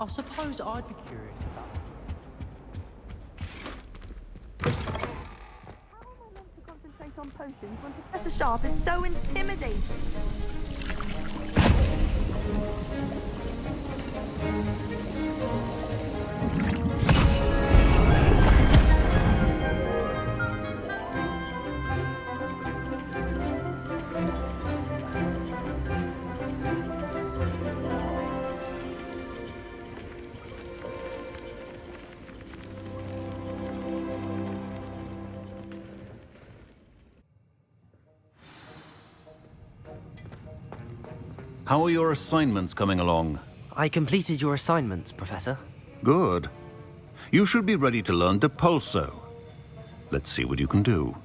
I suppose I'd be curious about How am I meant to concentrate on potions when Professor Sharp is so intimidating? How are your assignments coming along? I completed your assignments, Professor. Good. You should be ready to learn Depulso. Let's see what you can do.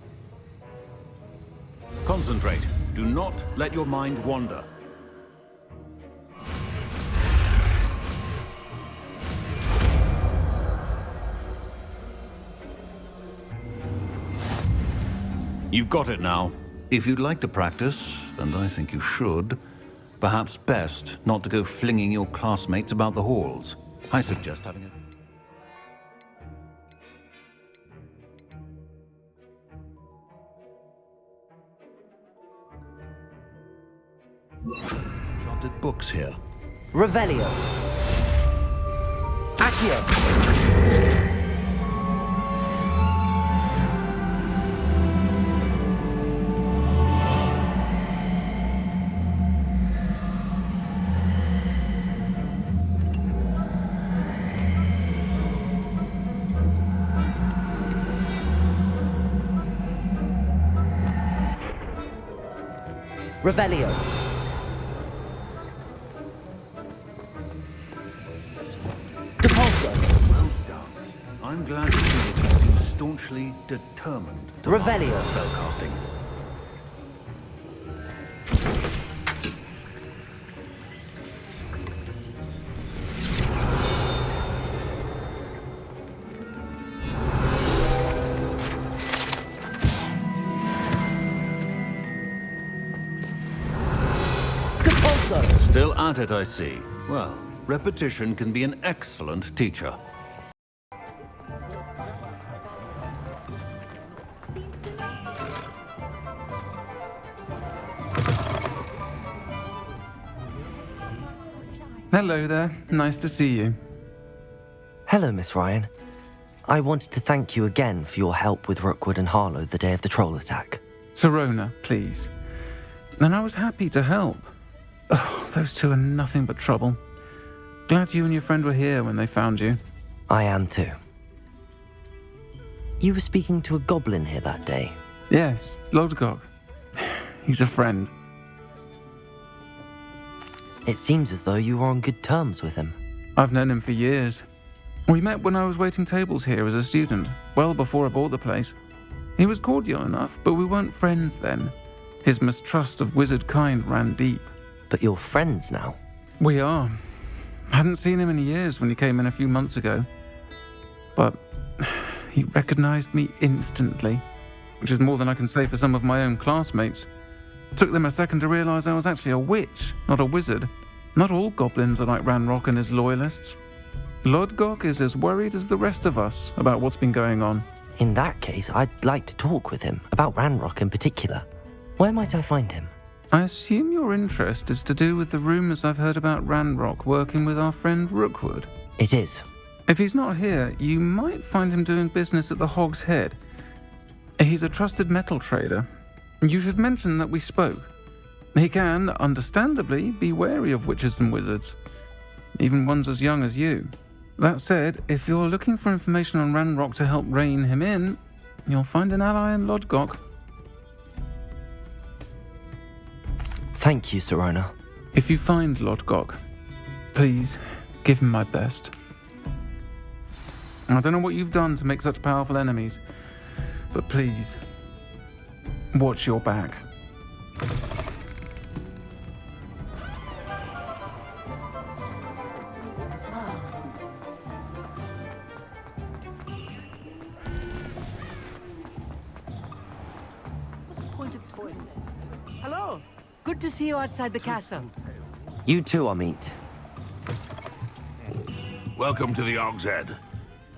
Concentrate. Do not let your mind wander. You've got it now. If you'd like to practice, and I think you should, perhaps best not to go flinging your classmates about the halls. I suggest having a... Enchanted books here. Revelio. Accio. Revelio. Depulso. Well done. I'm glad to see that you seem staunchly determined to Revelio. master spellcasting. Still at it, I see. Well, repetition can be an excellent teacher. Hello there. Nice to see you. Hello, Miss Ryan. I wanted to thank you again for your help with Rookwood and Harlow the day of the troll attack. Sirona, please. And I was happy to help. Oh, those two are nothing but trouble. Glad you and your friend were here when they found you. I am too. You were speaking to a goblin here that day. Yes, Lodgok. He's a friend. It seems as though you were on good terms with him. I've known him for years. We met when I was waiting tables here as a student, well before I bought the place. He was cordial enough, but we weren't friends then. His mistrust of wizard kind ran deep. But you're friends now. We are. Hadn't seen him in years when he came in a few months ago. But he recognized me instantly, which is more than I can say for some of my own classmates. Took them a second to realize I was actually a witch, not a wizard. Not all goblins are like Ranrock and his loyalists. Lodgok is as worried as the rest of us about what's been going on. In that case, I'd like to talk with him, about Ranrock in particular. Where might I find him? I assume your interest is to do with the rumors I've heard about Ranrock working with our friend Rookwood. It is. If he's not here, you might find him doing business at the Hog's Head. He's a trusted metal trader. You should mention that we spoke. He can, understandably, be wary of witches and wizards, even ones as young as you. That said, if you're looking for information on Ranrock to help rein him in, you'll find an ally in Lodgok. Thank you, Sirona. If you find Lodgok, please give him my best. I don't know what you've done to make such powerful enemies, but please, watch your back. Hello. Good to see you outside the castle. You too, Amit. Welcome to the Og's Head.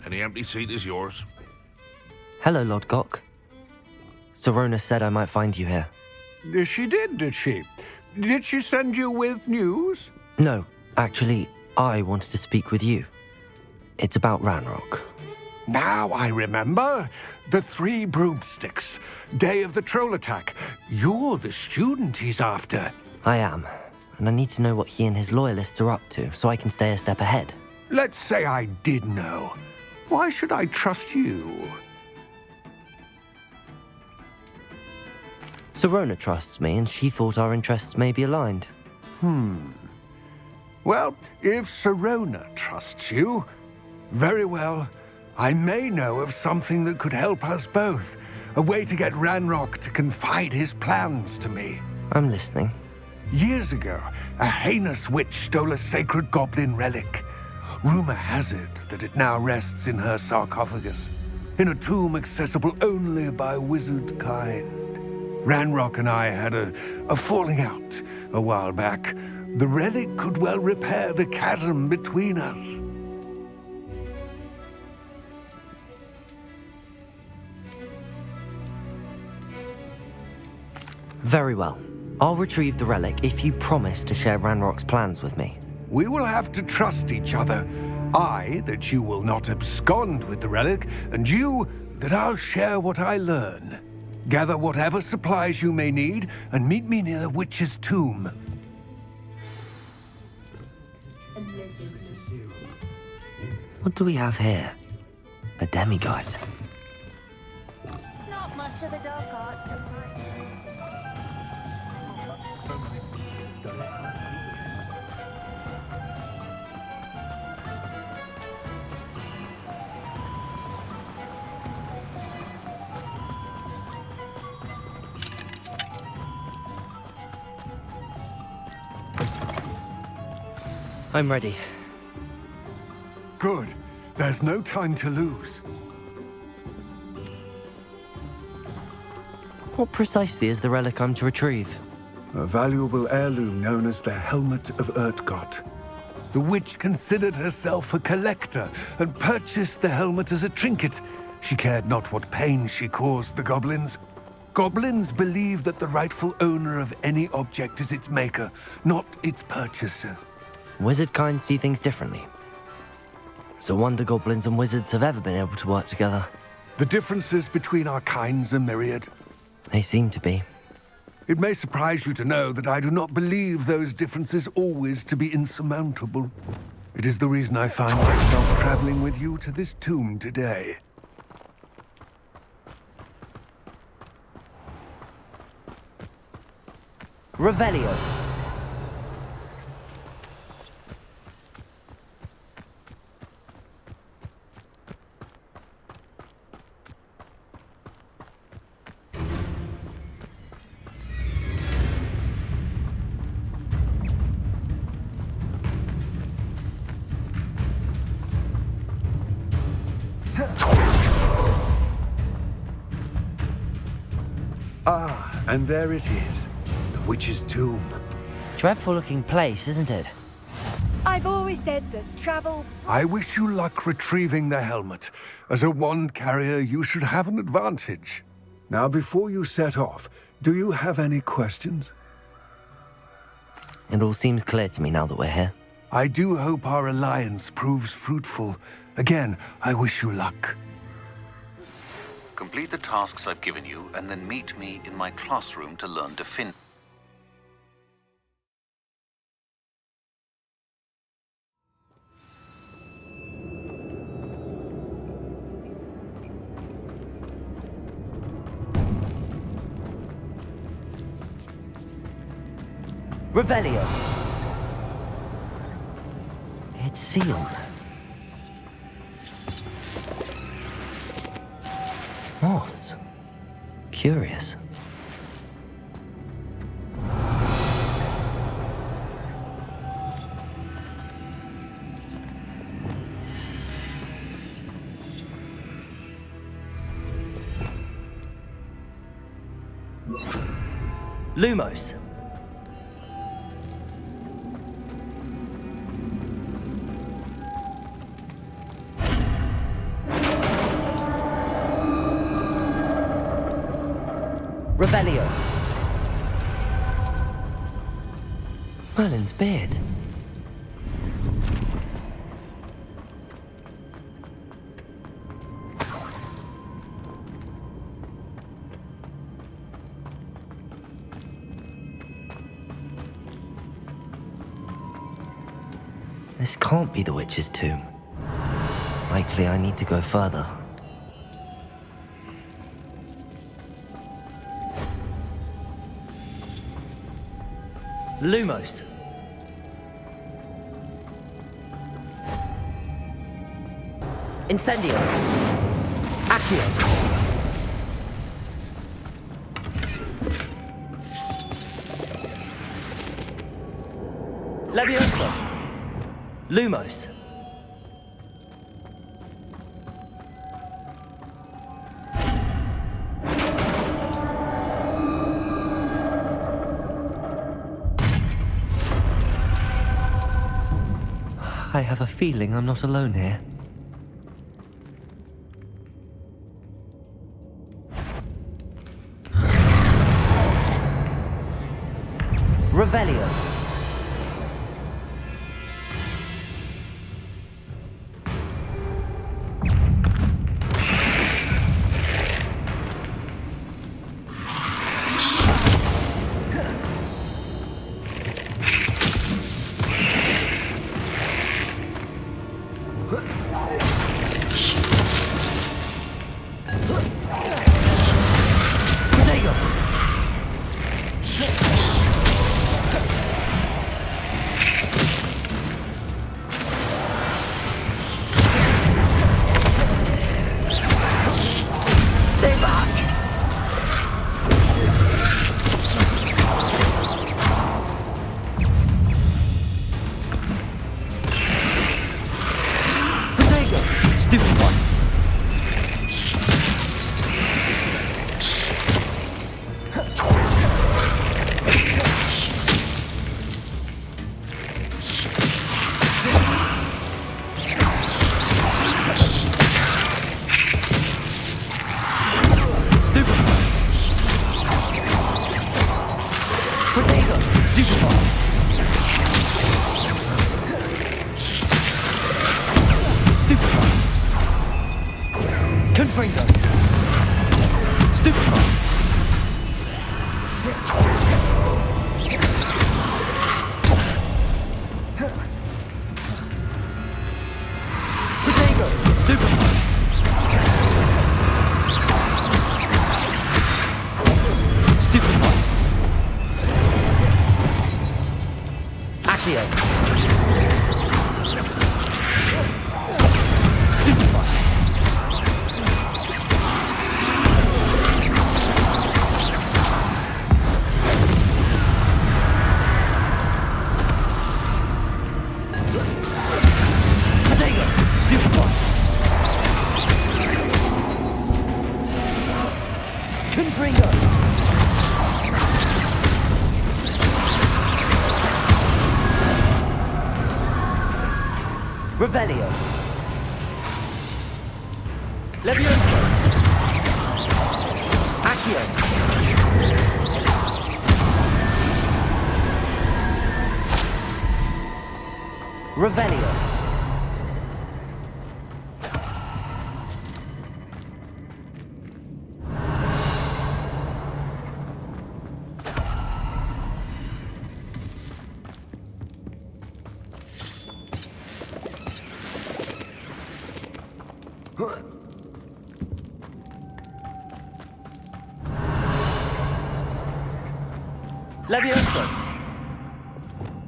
Any empty seat is yours. Hello, Lord Gok. Sorona said I might find you here. She did she? Did she send you with news? No, actually, I wanted to speak with you. It's about Ranrock. Now I remember. The 3 broomsticks. Day of the troll attack. You're the student he's after. I am, and I need to know what he and his loyalists are up to so I can stay a step ahead. Let's say I did know. Why should I trust you? Sorona trusts me, and she thought our interests may be aligned. Well, if Sorona trusts you, very well. I may know of something that could help us both. A way to get Ranrock to confide his plans to me. I'm listening. Years ago, a heinous witch stole a sacred goblin relic. Rumor has it that it now rests in her sarcophagus, in a tomb accessible only by wizard kind. Ranrock and I had a falling out a while back. The relic could well repair the chasm between us. Very well. I'll retrieve the relic if you promise to share Ranrock's plans with me. We will have to trust each other. I, that you will not abscond with the relic, and you, that I'll share what I learn. Gather whatever supplies you may need, and meet me near the witch's tomb. What do we have here? A demiguise. Not much of the dark art. I'm ready. Good. There's no time to lose. What precisely is the relic I'm to retrieve? A valuable heirloom known as the Helmet of Urtkot. The witch considered herself a collector and purchased the helmet as a trinket. She cared not what pain she caused the goblins. Goblins believe that the rightful owner of any object is its maker, not its purchaser. Wizard kind see things differently. It's a wonder goblins and wizards have ever been able to work together. The differences between our kinds are myriad. They seem to be. It may surprise you to know that I do not believe those differences always to be insurmountable. It is the reason I find myself traveling with you to this tomb today. Revelio. Ah, and there it is. The witch's tomb. Dreadful looking place, isn't it? I've always said that travel... I wish you luck retrieving the helmet. As a wand carrier, you should have an advantage. Now, before you set off, do you have any questions? It all seems clear to me now that we're here. I do hope our alliance proves fruitful. Again, I wish you luck. Complete the tasks I've given you, and then meet me in my classroom to learn defin. Revelio. It's sealed. Moths. Curious. Lumos. Revelio. Merlin's beard. This can't be the witch's tomb. Likely I need to go further. Lumos. Incendio. Accio. Leviosa. Lumos. I have a feeling I'm not alone here. Revelio. Revelio. Leviosa. Accio. Revelio. Leviosa.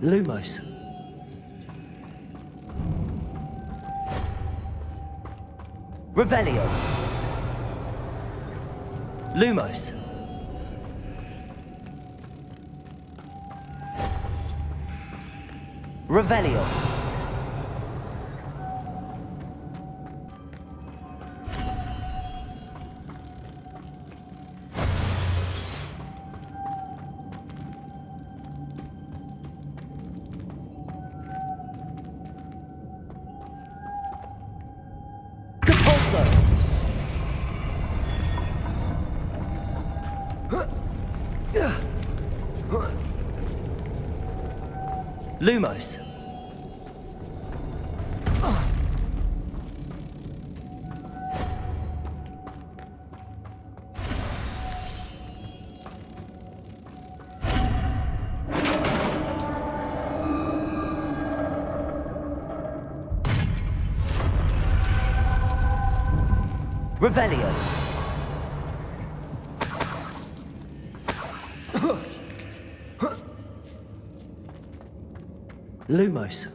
Lumos. Revelio. Lumos. Revelio. Capulso. Lumos. Revelio. Lumos.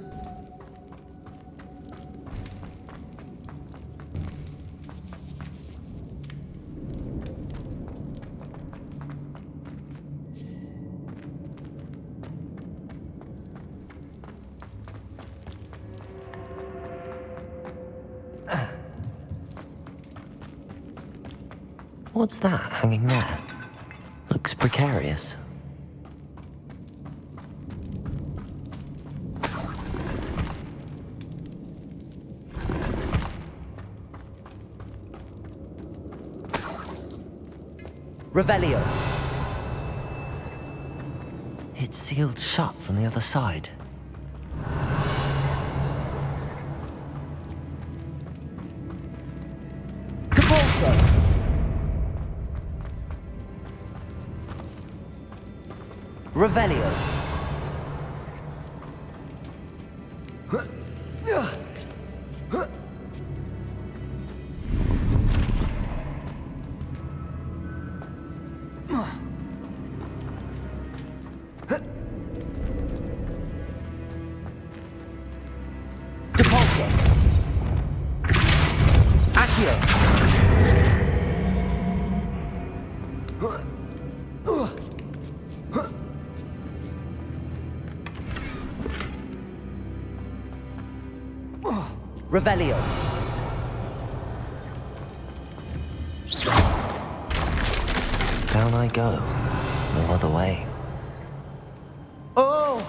What's that hanging there? Looks precarious. Revelio. It's sealed shut from the other side. Capulso. Revelio. Depulso. Accio. Revelio. Down I go. No other way. Oh!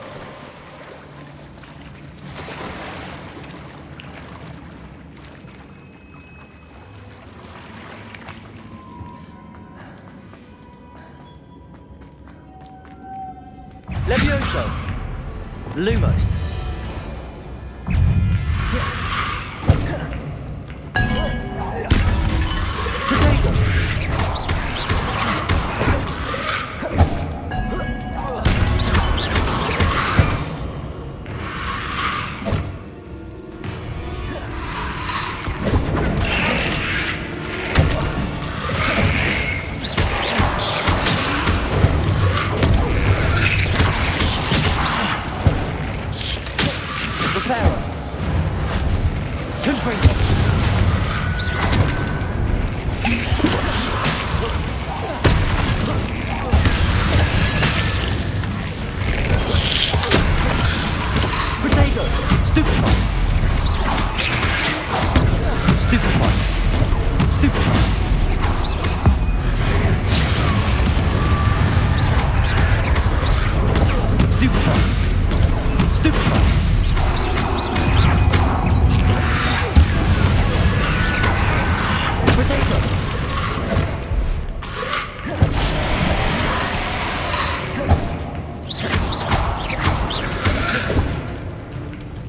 Levioso. Lumos.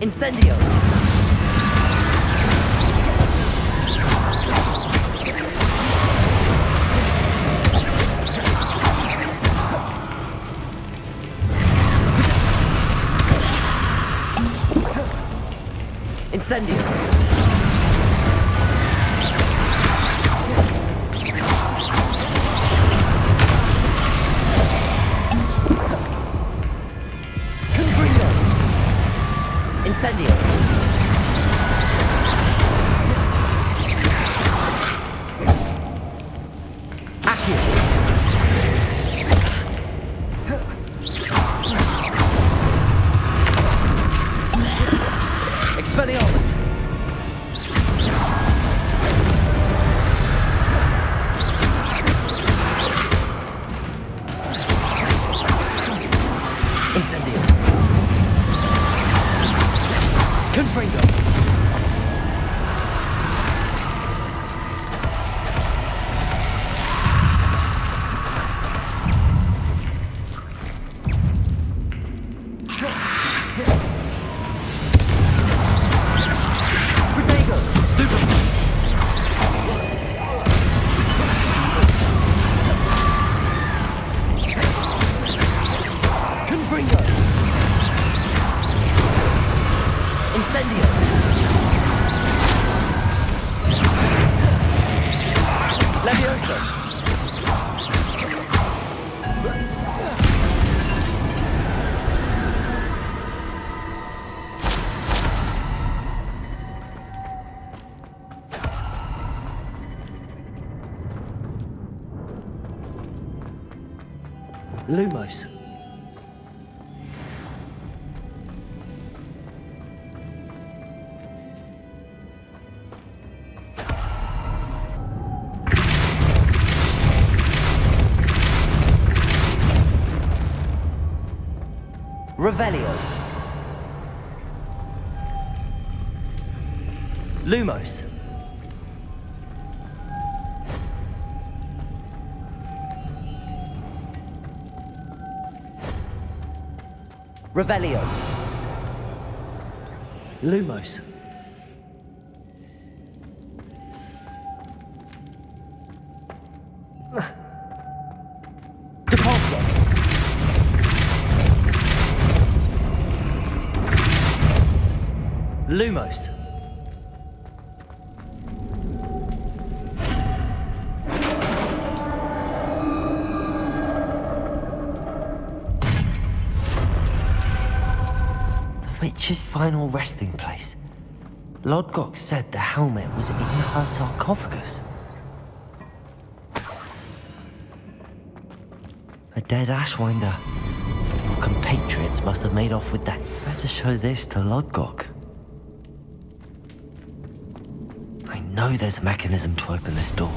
Incendio. Incendio. Incendio. Accio. Expelliarmus. Incendio. Confringo. Incendio! Levioso! Lumos. Revelio. Lumos. Revelio. Lumos. Depulso. Lumos. Witch's final resting place. Lodgok said the helmet was in her sarcophagus. A dead Ashwinder. Your compatriots must have made off with that. Better show this to Lodgok. I know there's a mechanism to open this door.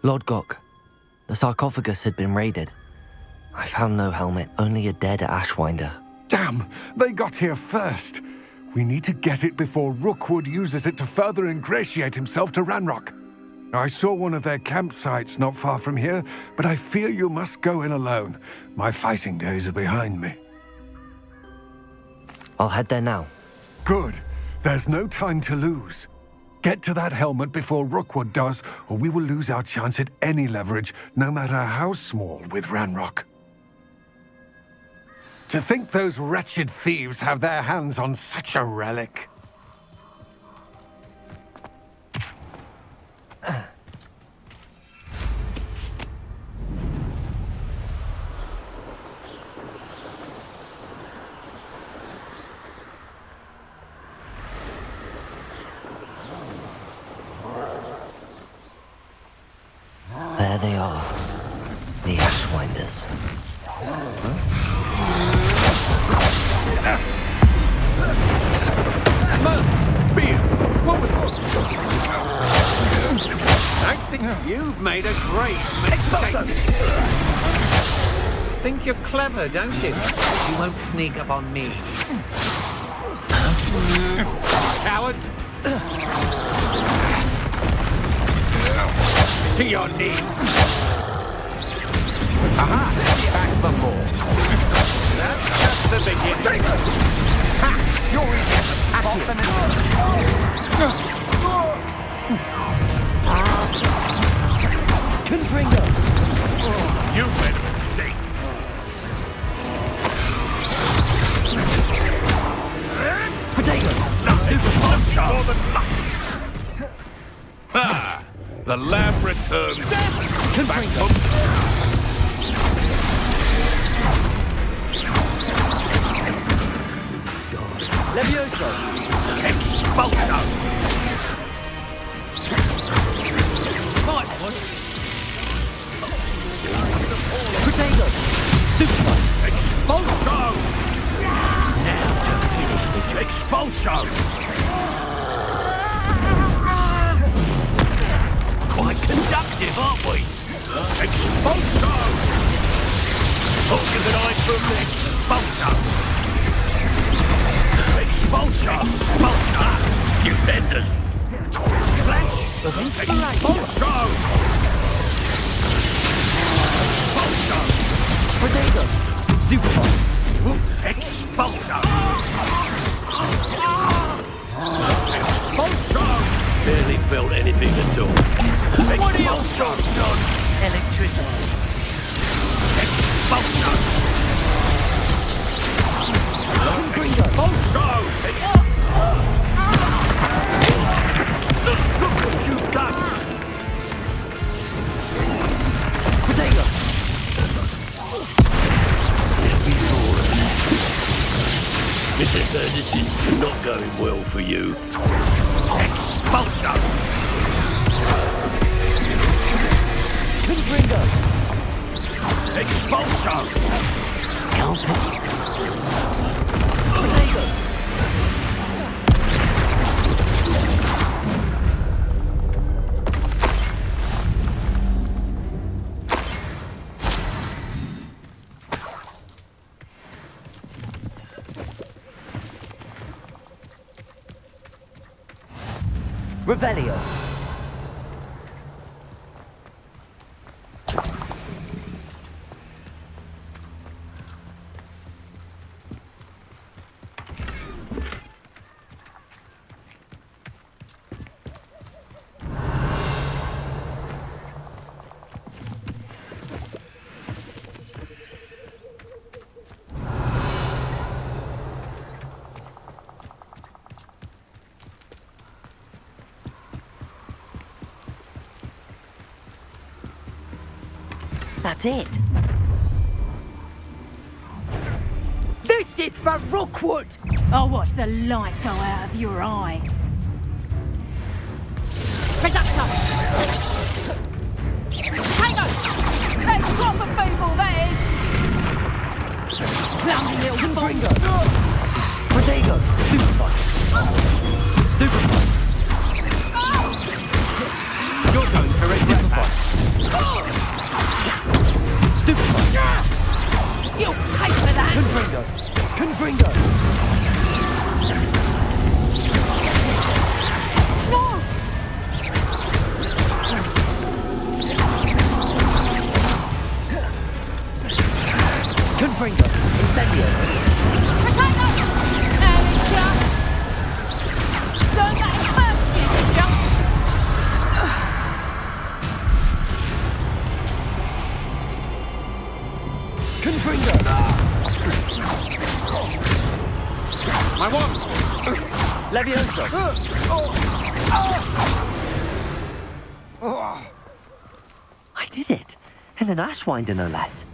Lodgok, the sarcophagus had been raided. I found no helmet, only a dead Ashwinder. Damn! They got here first. We need to get it before Rookwood uses it to further ingratiate himself to Ranrock. I saw one of their campsites not far from here, but I fear you must go in alone. My fighting days are behind me. I'll head there now. Good. There's no time to lose. Get to that helmet before Rookwood does, or we will lose our chance at any leverage, no matter how small, with Ranrock. To think those wretched thieves have their hands on such a relic. There they are, the Ashwinders. Beard, what was that? You've made a great mistake. Think you're clever, don't you? You won't sneak up on me. Coward! To your knees! Aha! Back for more. That's just the beginning. Ha! You're easy to spot them Confringo! You made a mistake. Potato! Nothing more than luck. Ha! The lab returns. Confringo! Levioso! Expulsion! Potato! Stupefy! Expulsion! Now to finish the expulsion! Quite conductive, aren't we? Expulsion! Talking that I'm from expulsion! Expulsion! Expulsion! Stupendous! Flash! Expulsion! Expulsion! Potato! Stupefy! Expulsion! felt anything at all. Expulsion! Electricity. Expulsion! Look what you've done! Mr. This is not going well for you. Expulsion! Expulsion! Revelio. That's it. This is for Rookwood! I'll watch the light go out of your eyes. Reductor! Hang on! That's proper people, that is! Clumsy little Confringo! Protego! Stupefy! Stupefy! You're going correct. Stupefy! You'll pay for that! Confringo! Confringo! No! Confringo! Incendio! Potato! And it's jump! Learn that first, Jimmy Jump! Confringo! My wand! Levioso! I did it! And an Ashwinder, no less.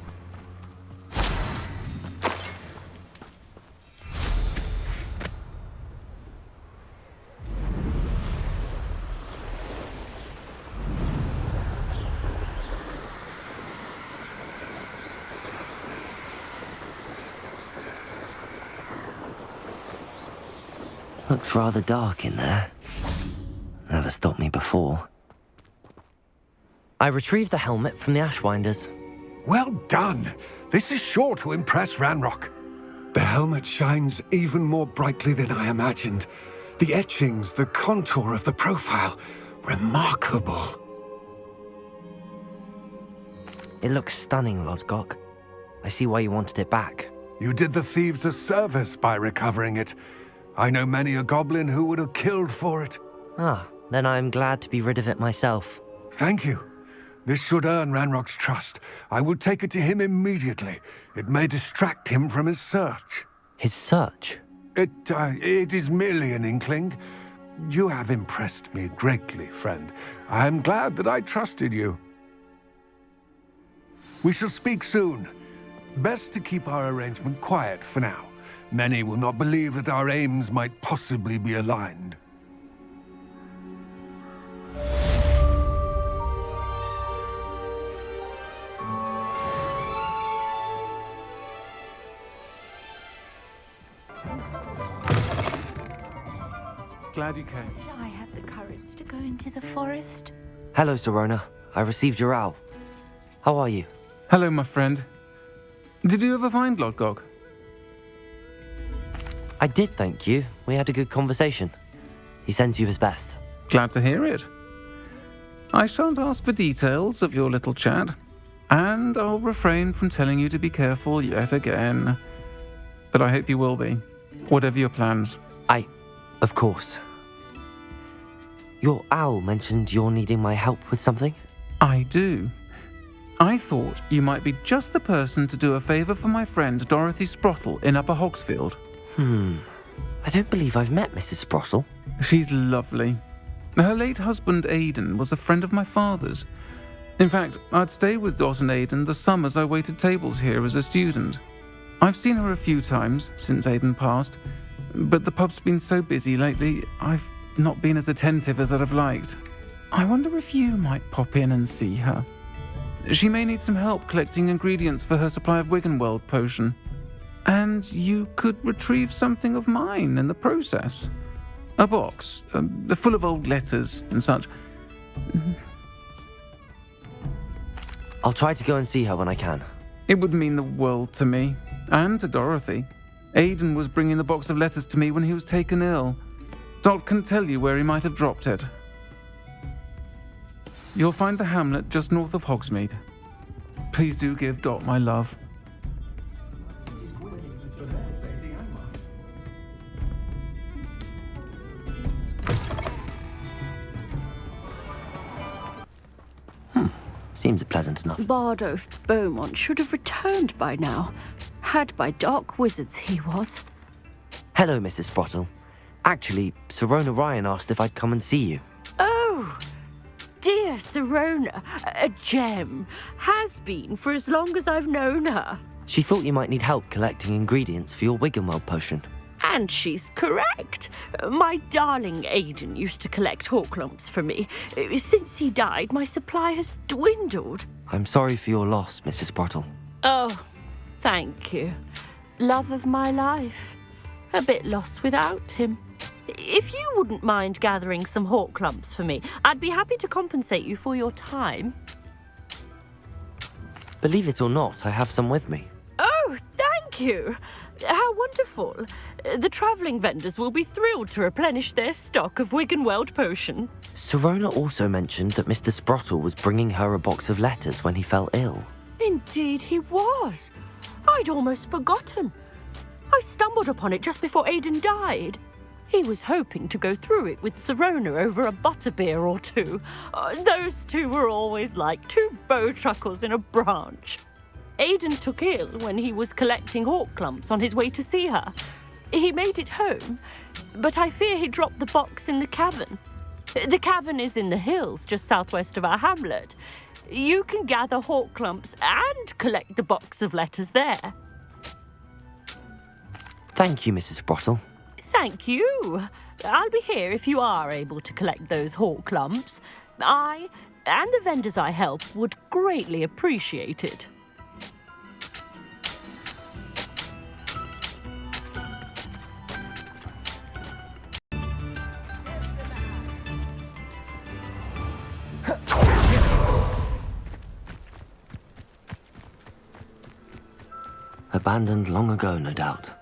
Looks rather dark in there. Never stopped me before. I retrieved the helmet from the Ashwinders. Well done. This is sure to impress Ranrock. The helmet shines even more brightly than I imagined. The etchings, the contour of the profile, remarkable. It looks stunning, Lodgok. I see why you wanted it back. You did the thieves a service by recovering it. I know many a goblin who would have killed for it. Ah, then I'm glad to be rid of it myself. Thank you. This should earn Ranrock's trust. I will take it to him immediately. It may distract him from his search. His search? It is merely an inkling. You have impressed me greatly, friend. I am glad that I trusted you. We shall speak soon. Best to keep our arrangement quiet for now. Many will not believe that our aims might possibly be aligned. Glad you came. I had the courage to go into the forest. Hello, Serona. I received your owl. How are you? Hello, my friend. Did you ever find Lodgok? I did, thank you. We had a good conversation. He sends you his best. Glad to hear it. I shan't ask for details of your little chat, and I'll refrain from telling you to be careful yet again. But I hope you will be, whatever your plans. Of course. Your owl mentioned you're needing my help with something? I do. I thought you might be just the person to do a favour for my friend Dorothy Sprottle in Upper Hogsfield. I don't believe I've met Mrs. Sprottle. She's lovely. Her late husband Aidan was a friend of my father's. In fact, I'd stay with Dot and Aidan the summers I waited tables here as a student. I've seen her a few times since Aidan passed, but the pub's been so busy lately, I've not been as attentive as I'd have liked. I wonder if you might pop in and see her. She may need some help collecting ingredients for her supply of Wiggenweld potion. And you could retrieve something of mine in the process. A box, full of old letters and such. I'll try to go and see her when I can. It would mean the world to me, and to Dorothy. Aidan was bringing the box of letters to me when he was taken ill. Dot can tell you where he might have dropped it. You'll find the hamlet just north of Hogsmeade. Please do give Dot my love. Seems pleasant enough. Bardolph Beaumont should have returned by now. Had by dark wizards he was. Hello, Mrs. Sprottle. Actually, Sirona Ryan asked if I'd come and see you. Oh, dear Sirona, a gem. Has been for as long as I've known her. She thought you might need help collecting ingredients for your Wiggenweld potion. And she's correct. My darling Aidan used to collect Horklumps for me. Since he died, my supply has dwindled. I'm sorry for your loss, Mrs. Sprottle. Oh, thank you. Love of my life. A bit lost without him. If you wouldn't mind gathering some Horklumps for me, I'd be happy to compensate you for your time. Believe it or not, I have some with me. Oh, thank you. How wonderful. The travelling vendors will be thrilled to replenish their stock of Wiggenweld potion. Sirona also mentioned that Mr. Sprottle was bringing her a box of letters when he fell ill. Indeed he was. I'd almost forgotten. I stumbled upon it just before Aidan died. He was hoping to go through it with Sirona over a butterbeer or two. Those two were always like two bowtruckles in a branch. Aidan took ill when he was collecting Horklumps on his way to see her. He made it home, but I fear he dropped the box in the cavern. The cavern is in the hills just southwest of our hamlet. You can gather Horklumps and collect the box of letters there. Thank you, Mrs. Sprottle. Thank you. I'll be here if you are able to collect those Horklumps. I and the vendors I help would greatly appreciate it. Abandoned long ago, no doubt.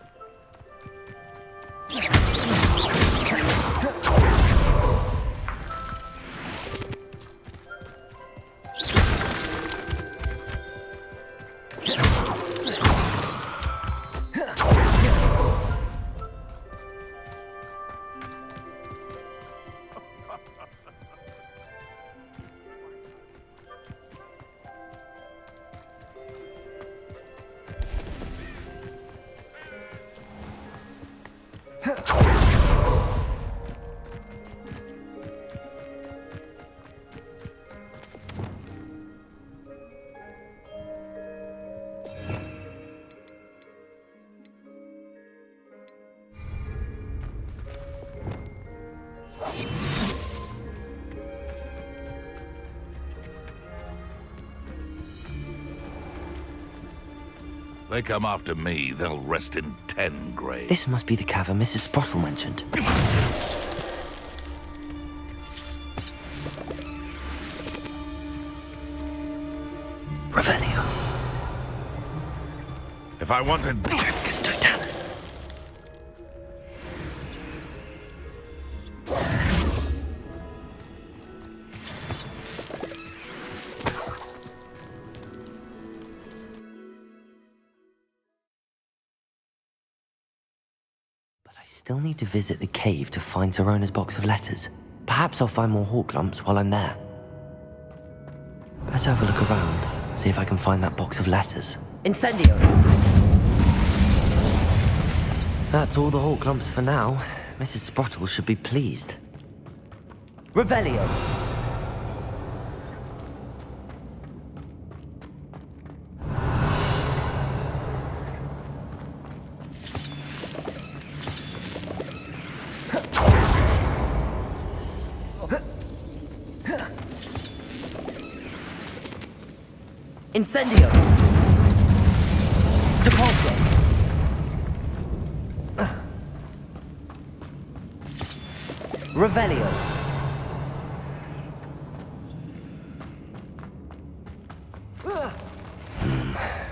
They come after me, they'll rest in 10 graves. This must be the cavern Mrs. Sprottle mentioned. Revelio. If I wanted... Trepidus Totalis. But I still need to visit the cave to find Sirona's box of letters. Perhaps I'll find more hawk lumps while I'm there. Let's have a look around, see if I can find that box of letters. Incendio! That's all the hawk lumps for now. Mrs. Sprottle should be pleased. Revelio! Incendio! Depulso! Revelio!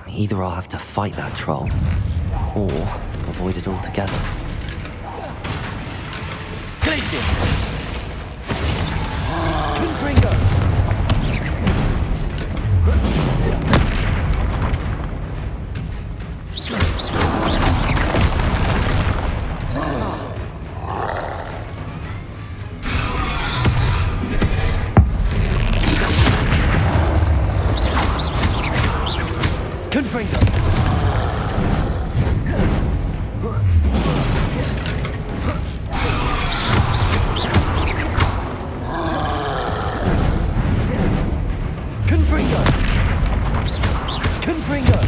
Either I'll have to fight that troll, or avoid it altogether. Glacius! Confringo! Confringo! Confringo! Confringo!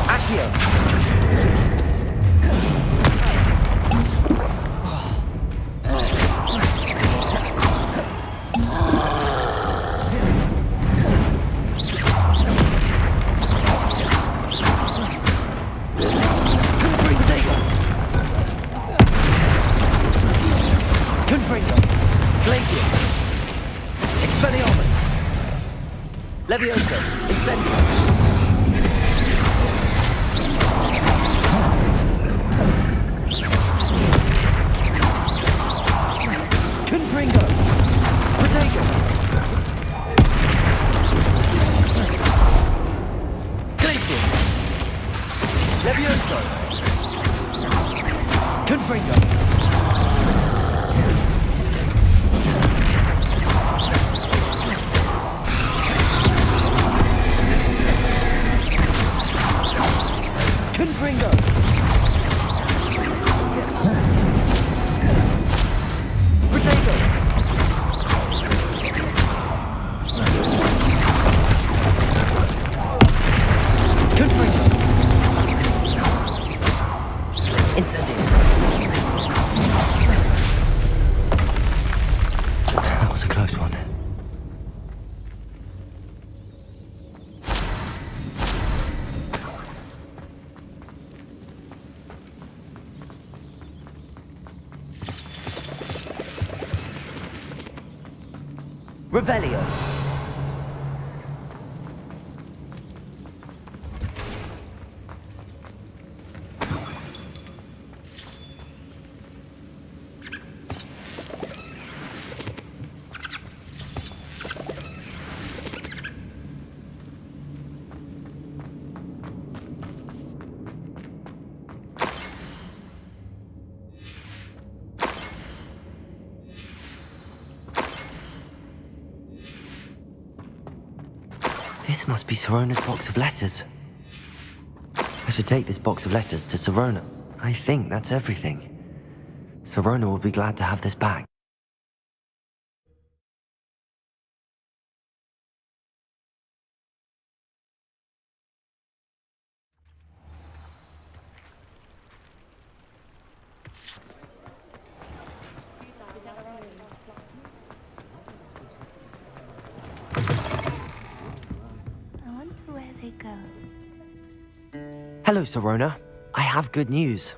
Accio! Levioso, incendio. Confringo, Protego. Glacius, Levioso. Confringo. Confringo! Protego! Confringo! Incendio! That was a close one. Revelio. This must be Sirona's box of letters. I should take this box of letters to Sirona. I think that's everything. Sirona will be glad to have this back. Hello, Sirona. I have good news.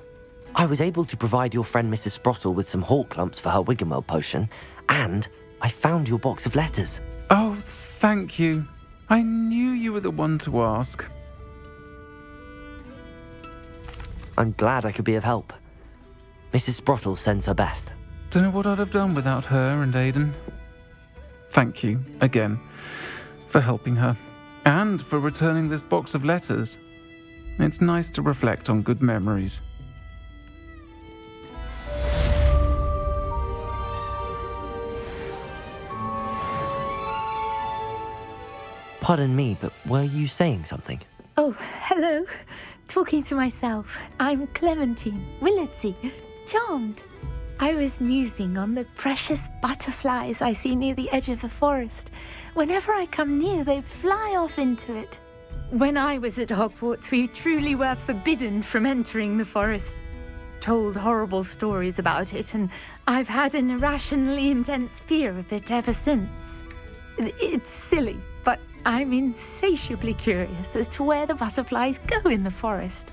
I was able to provide your friend Mrs. Sprottle with some hawk lumps for her Wiggenweld potion, and I found your box of letters. Oh, thank you. I knew you were the one to ask. I'm glad I could be of help. Mrs. Sprottle sends her best. Don't know what I'd have done without her and Aidan. Thank you, again, for helping her, and for returning this box of letters. It's nice to reflect on good memories. Pardon me, but were you saying something? Oh, hello. Talking to myself. I'm Clementine Willardsey. Charmed. I was musing on the precious butterflies I see near the edge of the forest. Whenever I come near, they fly off into it. When I was at Hogwarts, we truly were forbidden from entering the forest. Told horrible stories about it, and I've had an irrationally intense fear of it ever since. It's silly, but I'm insatiably curious as to where the butterflies go in the forest.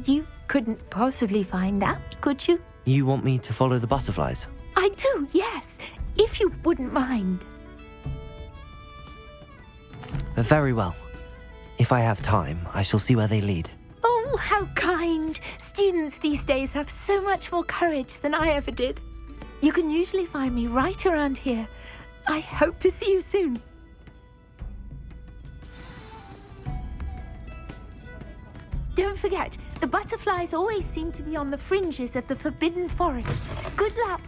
You couldn't possibly find out, could you? You want me to follow the butterflies? I do, yes, if you wouldn't mind. Very well. If I have time, I shall see where they lead. Oh, how kind. Students these days have so much more courage than I ever did. You can usually find me right around here. I hope to see you soon. Don't forget, the butterflies always seem to be on the fringes of the Forbidden Forest. Good luck.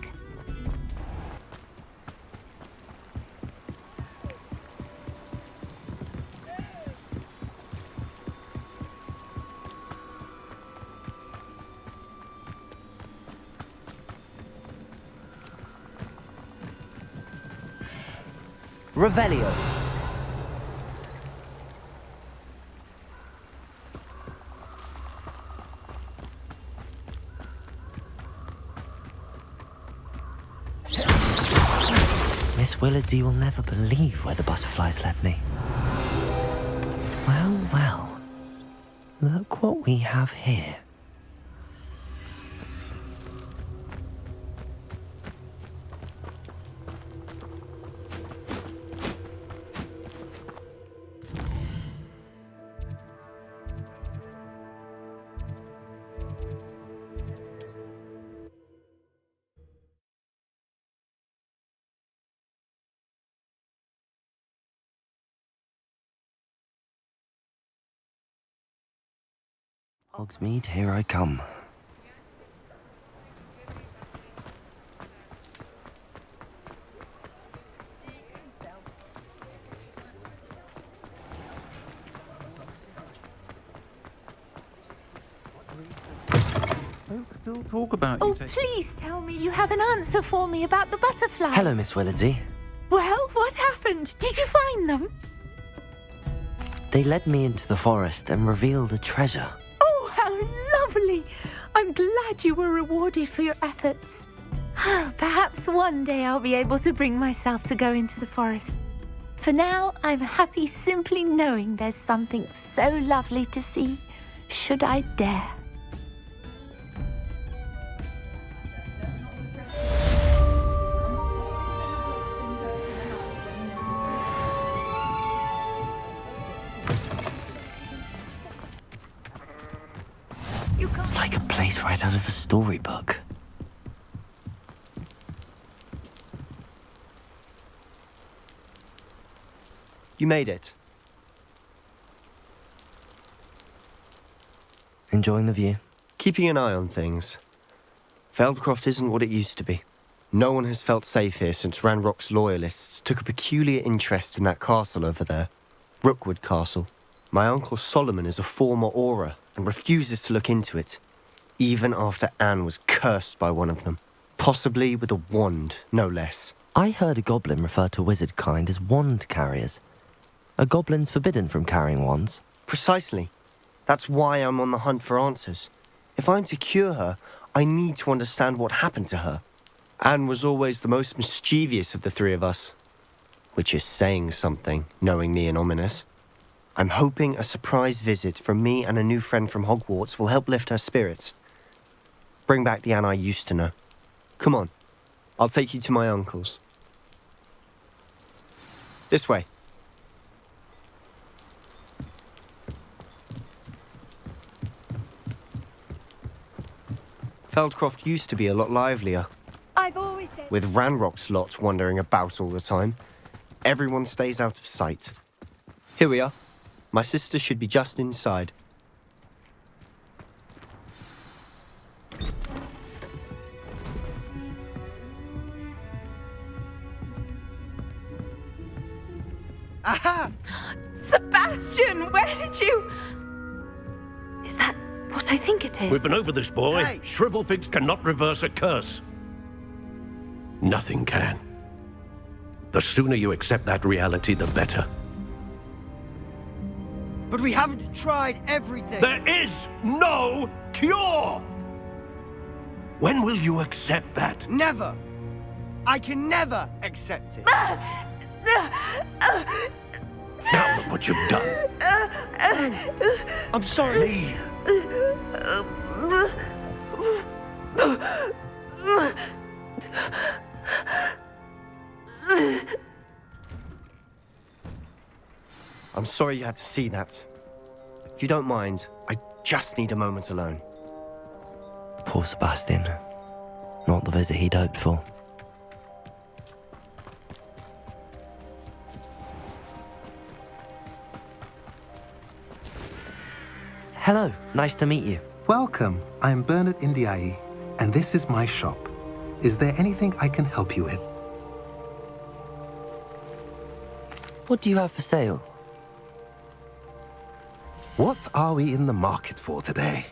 Revelio. Miss Willardsey will never believe where the butterflies led me. Well, well. Look what we have here. Hogsmeade, here I come. Folks still talk about you. Oh, please tell me you have an answer for me about the butterflies. Hello, Miss Willardsey. Well, what happened? Did you find them? They led me into the forest and revealed a treasure. Oh, how lovely! I'm glad you were rewarded for your efforts. Perhaps one day I'll be able to bring myself to go into the forest. For now, I'm happy simply knowing there's something so lovely to see, should I dare. It's like a place right out of a storybook. You made it. Enjoying the view? Keeping an eye on things. Feldcroft isn't what it used to be. No one has felt safe here since Ranrock's loyalists took a peculiar interest in that castle over there. Rookwood Castle. My uncle Solomon is a former Auror and refuses to look into it, even after Anne was cursed by one of them. Possibly with a wand, no less. I heard a goblin refer to wizard kind as wand carriers. Are goblins forbidden from carrying wands? Precisely. That's why I'm on the hunt for answers. If I'm to cure her, I need to understand what happened to her. Anne was always the most mischievous of the three of us. Which is saying something, knowing me and ominous. I'm hoping a surprise visit from me and a new friend from Hogwarts will help lift her spirits. Bring back the Anne I used to know. Come on, I'll take you to my uncle's. This way. Feldcroft used to be a lot livelier. I've always said... With Ranrock's lot wandering about all the time, everyone stays out of sight. Here we are. My sister should be just inside. Aha! Sebastian, where did you... Is that what I think it is? We've been over this, boy. Hey. Shrivelfigs cannot reverse a curse. Nothing can. The sooner you accept that reality, the better. But we haven't tried everything. There is no cure! When will you accept that? Never. I can never accept it. Now look what you've done. I'm sorry. I'm sorry you had to see that. If you don't mind, I just need a moment alone. Poor Sebastian. Not the visit he'd hoped for. Hello, nice to meet you. Welcome. I'm Bernard Indiai, and this is my shop. Is there anything I can help you with? What do you have for sale? What are we in the market for today?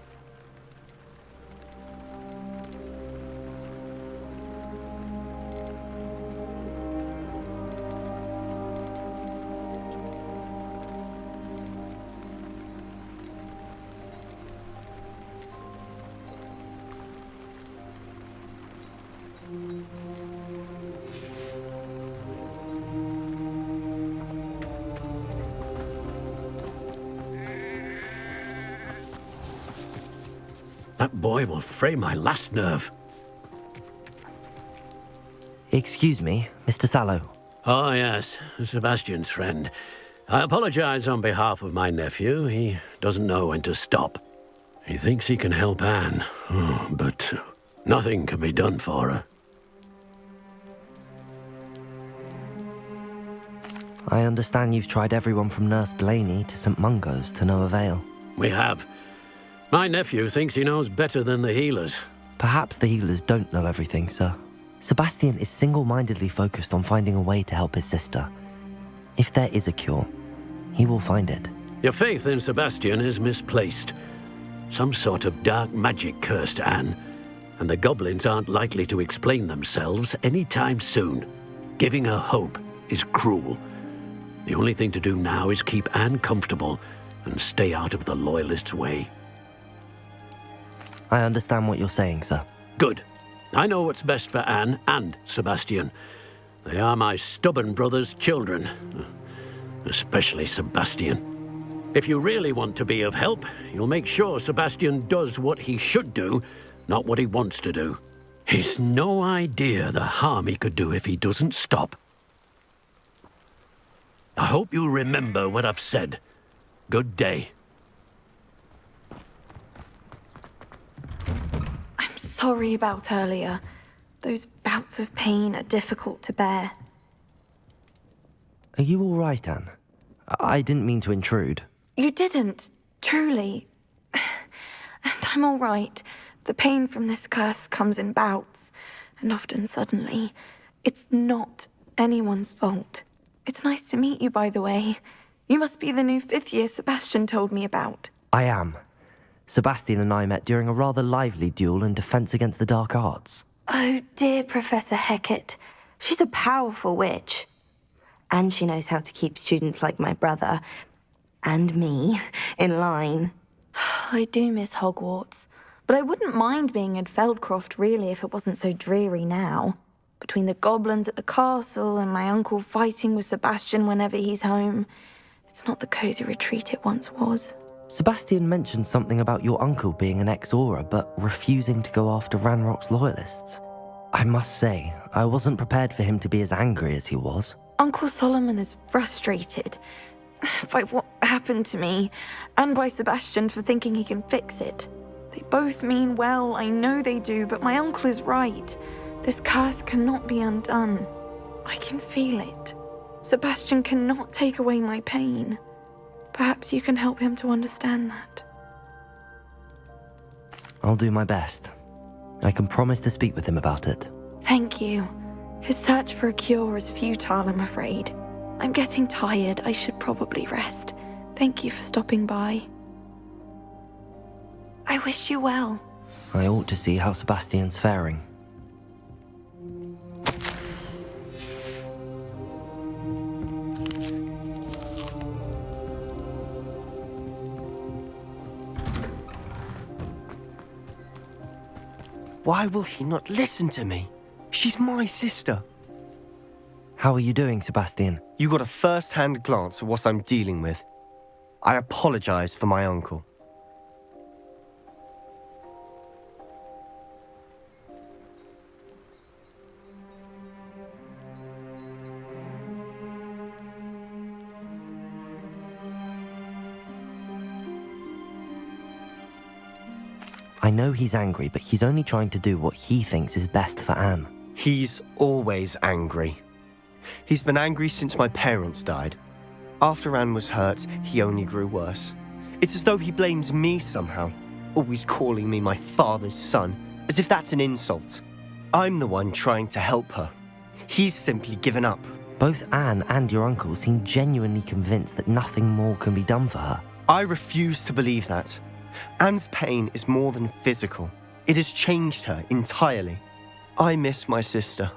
That boy will fray my last nerve. Excuse me, Mr. Sallow. Oh, yes, Sebastian's friend. I apologize on behalf of my nephew. He doesn't know when to stop. He thinks he can help Anne, but nothing can be done for her. I understand you've tried everyone from Nurse Blaney to St. Mungo's to no avail. We have. My nephew thinks he knows better than the healers. Perhaps the healers don't know everything, sir. Sebastian is single-mindedly focused on finding a way to help his sister. If there is a cure, he will find it. Your faith in Sebastian is misplaced. Some sort of dark magic cursed Anne, and the goblins aren't likely to explain themselves anytime soon. Giving her hope is cruel. The only thing to do now is keep Anne comfortable and stay out of the Loyalists' way. I understand what you're saying, sir. Good. I know what's best for Anne and Sebastian. They are my stubborn brother's children. Especially Sebastian. If you really want to be of help, you'll make sure Sebastian does what he should do, not what he wants to do. He's no idea the harm he could do if he doesn't stop. I hope you remember what I've said. Good day. I'm sorry about earlier. Those bouts of pain are difficult to bear. Are you all right, Anne? I didn't mean to intrude. You didn't, truly. And I'm all right. The pain from this curse comes in bouts, and often suddenly. It's not anyone's fault. It's nice to meet you, by the way. You must be the new 5th year Sebastian told me about. I am. Sebastian and I met during a rather lively duel in Defense Against the Dark Arts. Oh, dear Professor Hecat. She's a powerful witch. And she knows how to keep students like my brother, and me, in line. I do miss Hogwarts, but I wouldn't mind being in Feldcroft, really, if it wasn't so dreary now. Between the goblins at the castle and my uncle fighting with Sebastian whenever he's home, it's not the cosy retreat it once was. Sebastian mentioned something about your uncle being an ex-Aura, but refusing to go after Ranrock's loyalists. I must say, I wasn't prepared for him to be as angry as he was. Uncle Solomon is frustrated by what happened to me, and by Sebastian for thinking he can fix it. They both mean well, I know they do, but my uncle is right. This curse cannot be undone. I can feel it. Sebastian cannot take away my pain. Perhaps you can help him to understand that. I'll do my best. I can promise to speak with him about it. Thank you. His search for a cure is futile, I'm afraid. I'm getting tired. I should probably rest. Thank you for stopping by. I wish you well. I ought to see how Sebastian's faring. Why will he not listen to me? She's my sister. How are you doing, Sebastian? You got a first-hand glance at what I'm dealing with. I apologize for my uncle. I know he's angry, but he's only trying to do what he thinks is best for Anne. He's always angry. He's been angry since my parents died. After Anne was hurt, he only grew worse. It's as though he blames me somehow, always calling me my father's son, as if that's an insult. I'm the one trying to help her. He's simply given up. Both Anne and your uncle seem genuinely convinced that nothing more can be done for her. I refuse to believe that. Anne's pain is more than physical. It has changed her entirely. I miss my sister.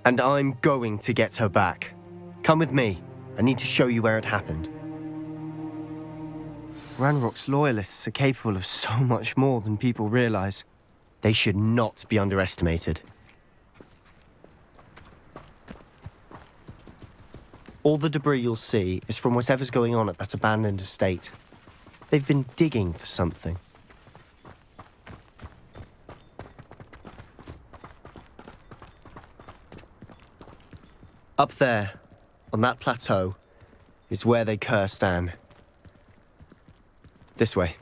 And I'm going to get her back. Come with me. I need to show you where it happened. Ranrock's loyalists are capable of so much more than people realize. They should not be underestimated. All the debris you'll see is from whatever's going on at that abandoned estate. They've been digging for something. Up there, on that plateau, is where they cursed Anne. This way.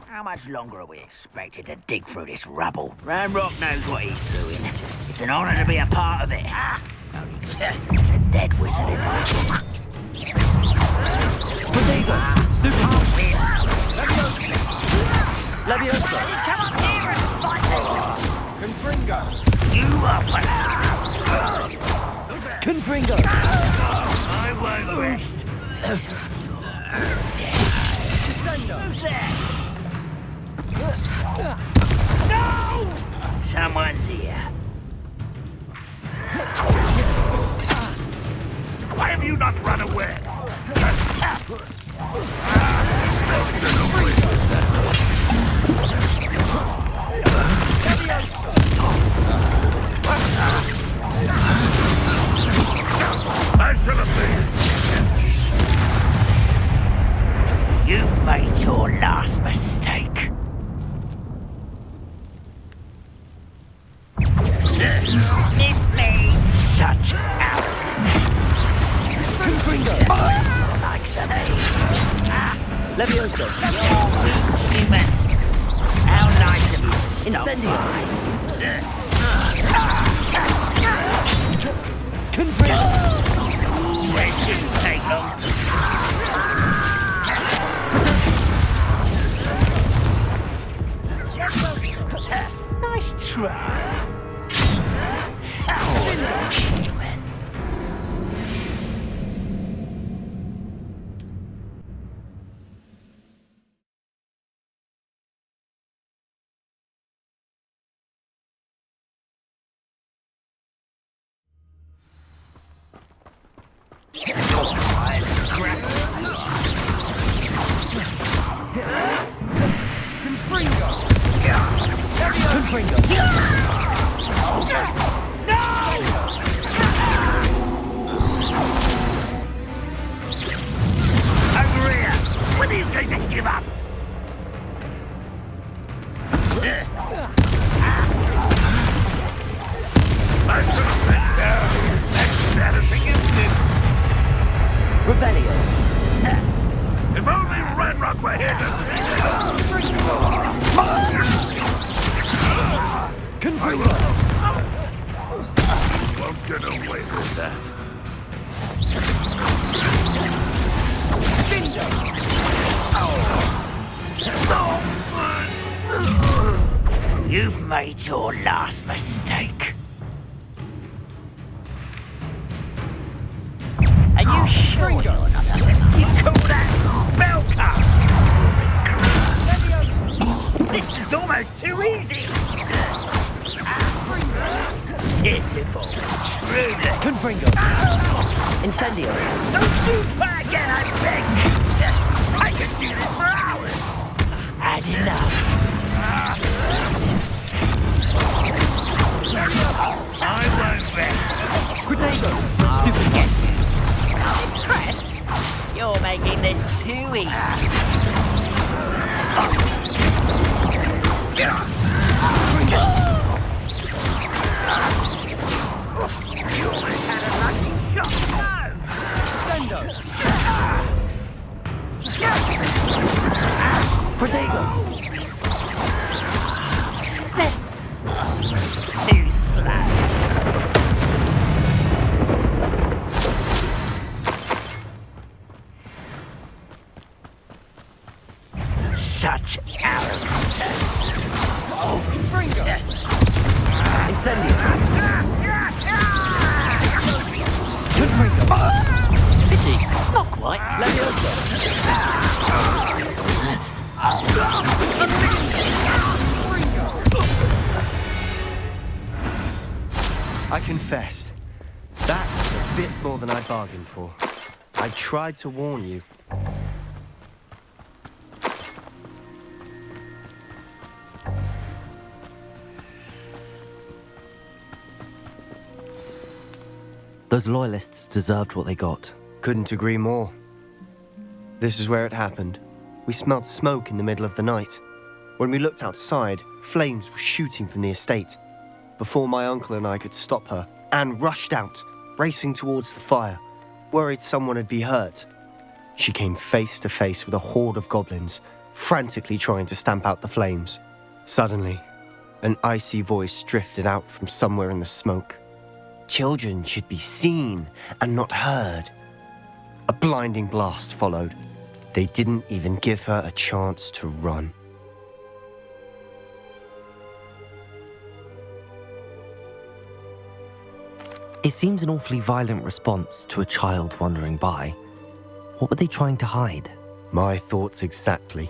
How much longer are we expected to dig through this rubble? Ranrock knows what he's doing. It's an honor to be a part of it. Only there's a dead wizard in my book. Protego! Stupid! Levioso! Come on here and fight me! Confringo! You up and Confringo! I won't rest. Who's there? No! Someone's here. Why have you not run away? I should have been. You've made your last mistake. Missed me. Such arrogance. Like some Levioso! human. How nice of you to stop Incendio! by. Confringo! It didn't take long. Nice try. Oh, human. Over here! When are you going to give up? I should have been down. That's embarrassing, isn't it? Revelio! If only Ranrock were here to see it. Confringo! You won't get away with that. You've made your last mistake. Are you sure you're not a winner? You call that spellcasting? This is almost too easy. Pitiful. Truly. Confringo. Incendio. Don't do that again, I beg. I could do this for hours. Had enough. I won't rest. Protego. Stupid. Impressed? You're making this too easy. You almost had a lucky shot. No. Sendo. Protego. Too slow. Such arrogance. Oh, Fringo. Incendio. Confringo. Pity. Not quite. Leviosa. I confess, that was a bit more than I bargained for. I tried to warn you. Those loyalists deserved what they got. Couldn't agree more. This is where it happened. We smelled smoke in the middle of the night. When we looked outside, flames were shooting from the estate. Before my uncle and I could stop her, Anne rushed out, racing towards the fire, worried someone had been hurt. She came face to face with a horde of goblins, frantically trying to stamp out the flames. Suddenly, an icy voice drifted out from somewhere in the smoke. Children should be seen and not heard. A blinding blast followed. They didn't even give her a chance to run. It seems an awfully violent response to a child wandering by. What were they trying to hide? My thoughts exactly.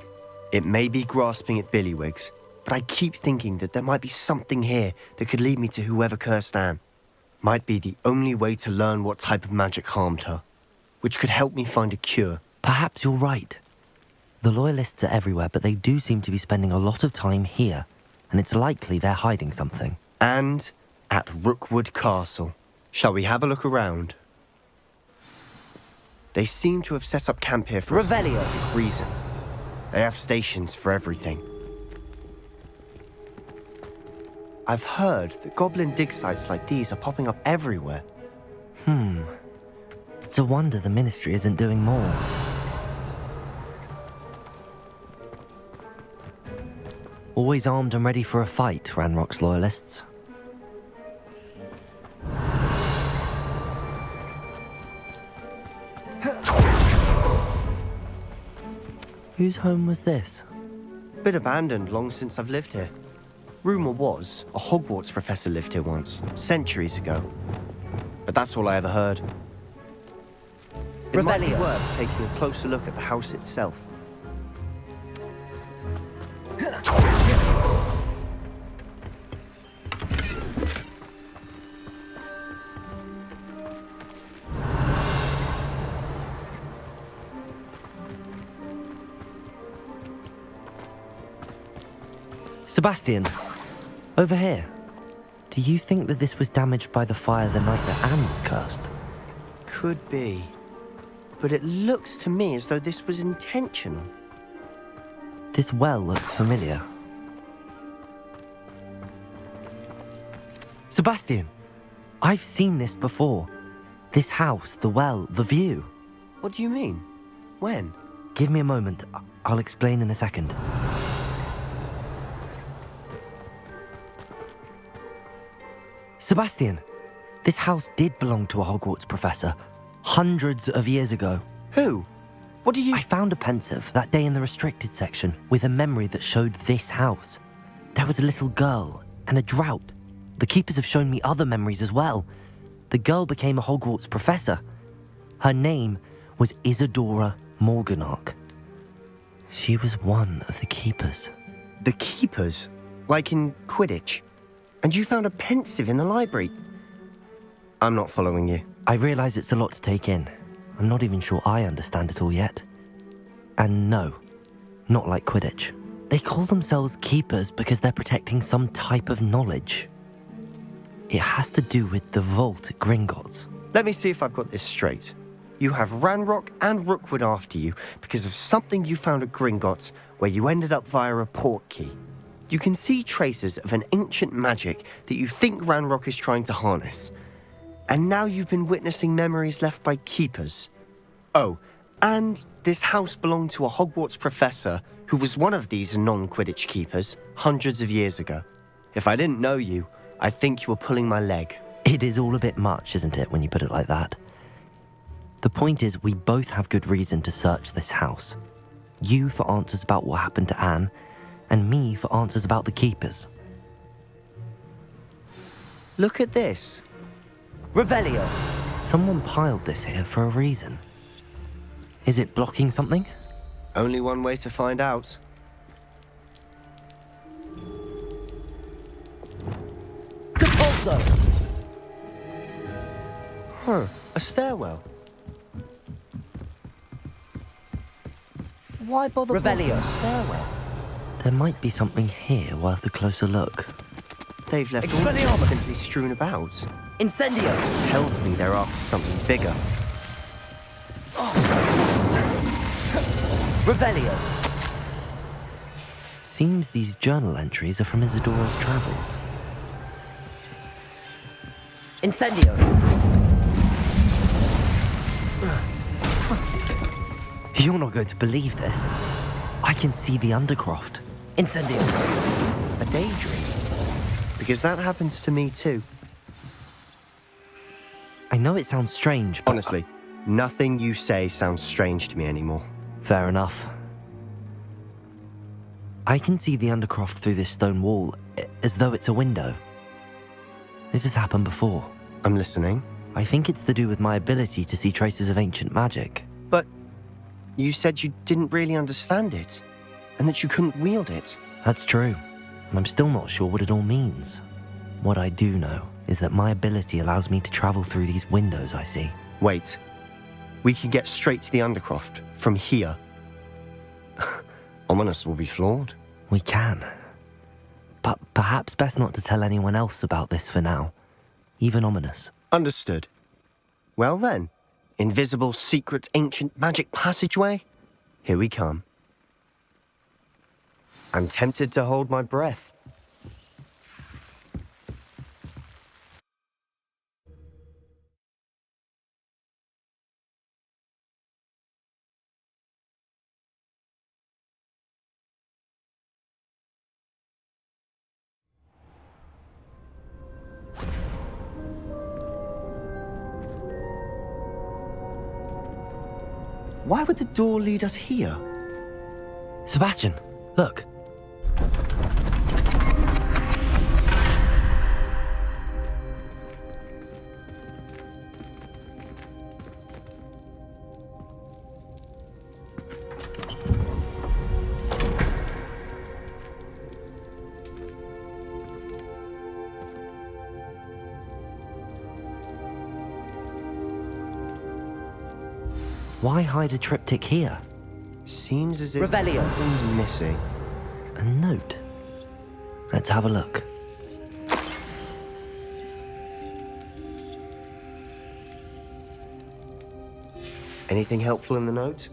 It may be grasping at Billywigs, but I keep thinking that there might be something here that could lead me to whoever cursed Anne. Might be the only way to learn what type of magic harmed her, which could help me find a cure. Perhaps you're right. The loyalists are everywhere, but they do seem to be spending a lot of time here, and it's likely they're hiding something. And at Rookwood Castle. Shall we have a look around? They seem to have set up camp here for a specific reason. They have stations for everything. I've heard that goblin dig sites like these are popping up everywhere. It's a wonder the Ministry isn't doing more. Always armed and ready for a fight, Ranrock's loyalists. Whose home was this? Been abandoned long since I've lived here. Rumour was a Hogwarts professor lived here once, centuries ago. But that's all I ever heard. It might be worth taking a closer look at the house itself. Sebastian, over here. Do you think that this was damaged by the fire the night that Anne was cursed? Could be. But it looks to me as though this was intentional. This well looks familiar. Sebastian, I've seen this before. This house, the well, the view. What do you mean? When? Give me a moment. I'll explain in a second. Sebastian, this house did belong to a Hogwarts professor, hundreds of years ago. Who? What do you... I found a pensive that day in the restricted section with a memory that showed this house. There was a little girl and a drought. The keepers have shown me other memories as well. The girl became a Hogwarts professor. Her name was Isadora Morganach. She was one of the keepers. The keepers? Like in Quidditch? And you found a pensive in the library? I'm not following you. I realise it's a lot to take in. I'm not even sure I understand it all yet. And no, not like Quidditch. They call themselves keepers because they're protecting some type of knowledge. It has to do with the vault at Gringotts. Let me see if I've got this straight. You have Ranrock and Rookwood after you because of something you found at Gringotts where you ended up via a portkey. You can see traces of an ancient magic that you think Ranrock is trying to harness. And now you've been witnessing memories left by keepers. Oh, and this house belonged to a Hogwarts professor who was one of these non-Quidditch keepers hundreds of years ago. If I didn't know you, I'd think you were pulling my leg. It is all a bit much, isn't it, when you put it like that? The point is, we both have good reason to search this house. You for answers about what happened to Anne, and me for answers about the keepers. Look at this. Revelio! Someone piled this here for a reason. Is it blocking something? Only one way to find out. Compulso! Huh, a stairwell. Why bother blocking a stairwell? There might be something here worth a closer look. They've left all this simply strewn about. Incendio! Tells me they're after something bigger. Revelio! Seems these journal entries are from Isadora's travels. Incendio! You're not going to believe this. I can see the Undercroft. Incendio! A daydream? Because that happens to me too. I know it sounds strange, but... Honestly, nothing you say sounds strange to me anymore. Fair enough. I can see the Undercroft through this stone wall, as though it's a window. This has happened before. I'm listening. I think it's to do with my ability to see traces of ancient magic. But you said you didn't really understand it, and that you couldn't wield it. That's true, and I'm still not sure what it all means. What I do know is that my ability allows me to travel through these windows I see. Wait. We can get straight to the Undercroft from here. Ominous will be flawed. We can. But perhaps best not to tell anyone else about this for now. Even Ominous. Understood. Well then, invisible, secret, ancient magic passageway? Here we come. I'm tempted to hold my breath. Why would the door lead us here? Sebastian, look. Why hide a triptych here? Seems as if Revelio. something's missing. A note. Let's have a look. Anything helpful in the note?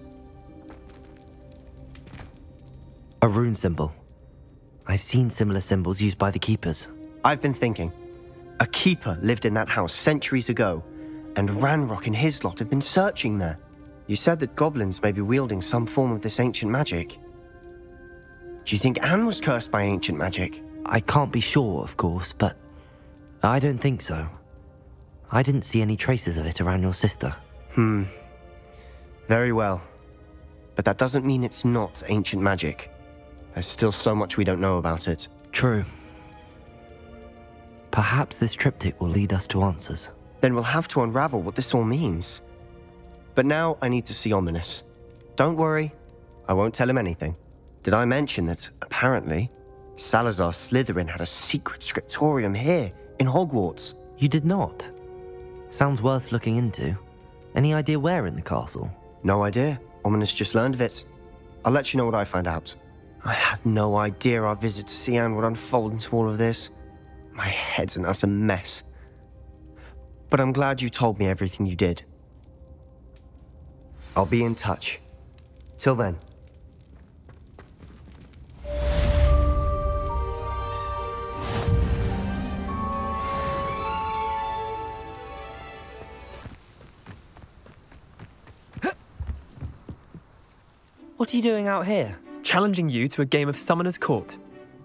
A rune symbol. I've seen similar symbols used by the keepers. I've been thinking. A keeper lived in that house centuries ago, and Ranrock and his lot have been searching there. You said that goblins may be wielding some form of this ancient magic. Do you think Anne was cursed by ancient magic? I can't be sure, of course, but I don't think so. I didn't see any traces of it around your sister. Very well. But that doesn't mean it's not ancient magic. There's still so much we don't know about it. True. Perhaps this triptych will lead us to answers. Then we'll have to unravel what this all means. But now I need to see Ominous. Don't worry, I won't tell him anything. Did I mention that, apparently, Salazar Slytherin had a secret scriptorium here in Hogwarts? You did not? Sounds worth looking into. Any idea where in the castle? No idea. Ominous just learned of it. I'll let you know what I find out. I had no idea our visit to Cian would unfold into all of this. My head's an utter mess. But I'm glad you told me everything you did. I'll be in touch. Till then. What are you doing out here? Challenging you to a game of Summoner's Court.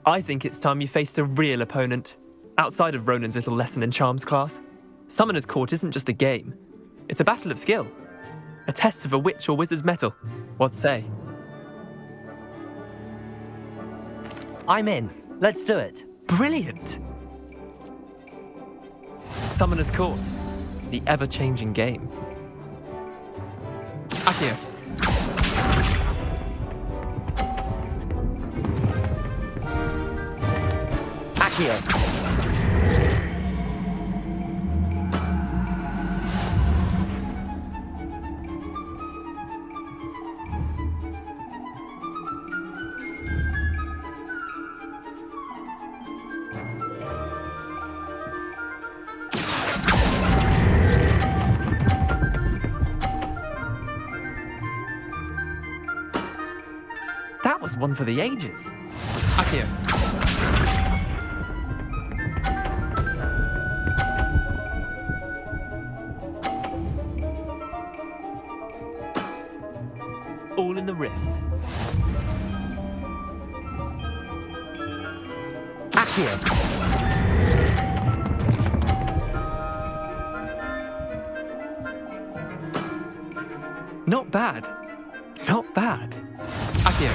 I think it's time you faced a real opponent, outside of Ronan's little lesson in charms class. Summoner's Court isn't just a game. It's a battle of skill. A test of a witch or wizard's mettle. What say? I'm in. Let's do it. Brilliant! Summoner's Court. The ever-changing game. Accio. Accio. That was one for the ages. Accio. All in the wrist. Accio. Not bad. Not bad. Accio.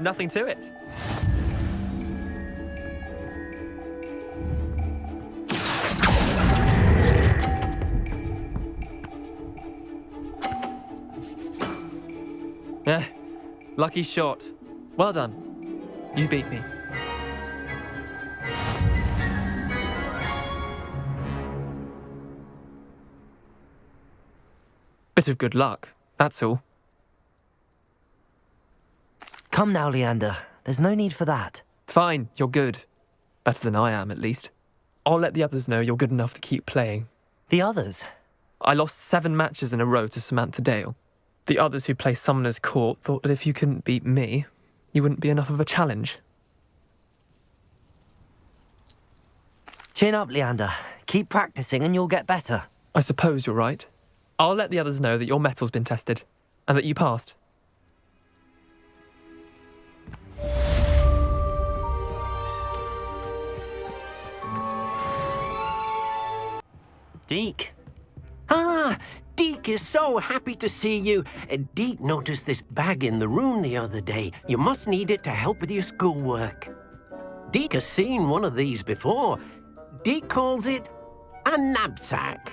Nothing to it. Lucky shot. Well done. You beat me. Bit of good luck, that's all. Come now, Leander. There's no need for that. Fine, you're good. Better than I am, at least. I'll let the others know you're good enough to keep playing. The others? I lost 7 matches in a row to Samantha Dale. The others who play Summoner's Court thought that if you couldn't beat me, you wouldn't be enough of a challenge. Chin up, Leander. Keep practicing and you'll get better. I suppose you're right. I'll let the others know that your metal's been tested, and that you passed. DEEK. Ah, DEEK is so happy to see you. DEEK noticed this bag in the room the other day. You must need it to help with your schoolwork. DEEK has seen one of these before. DEEK calls it a knapsack.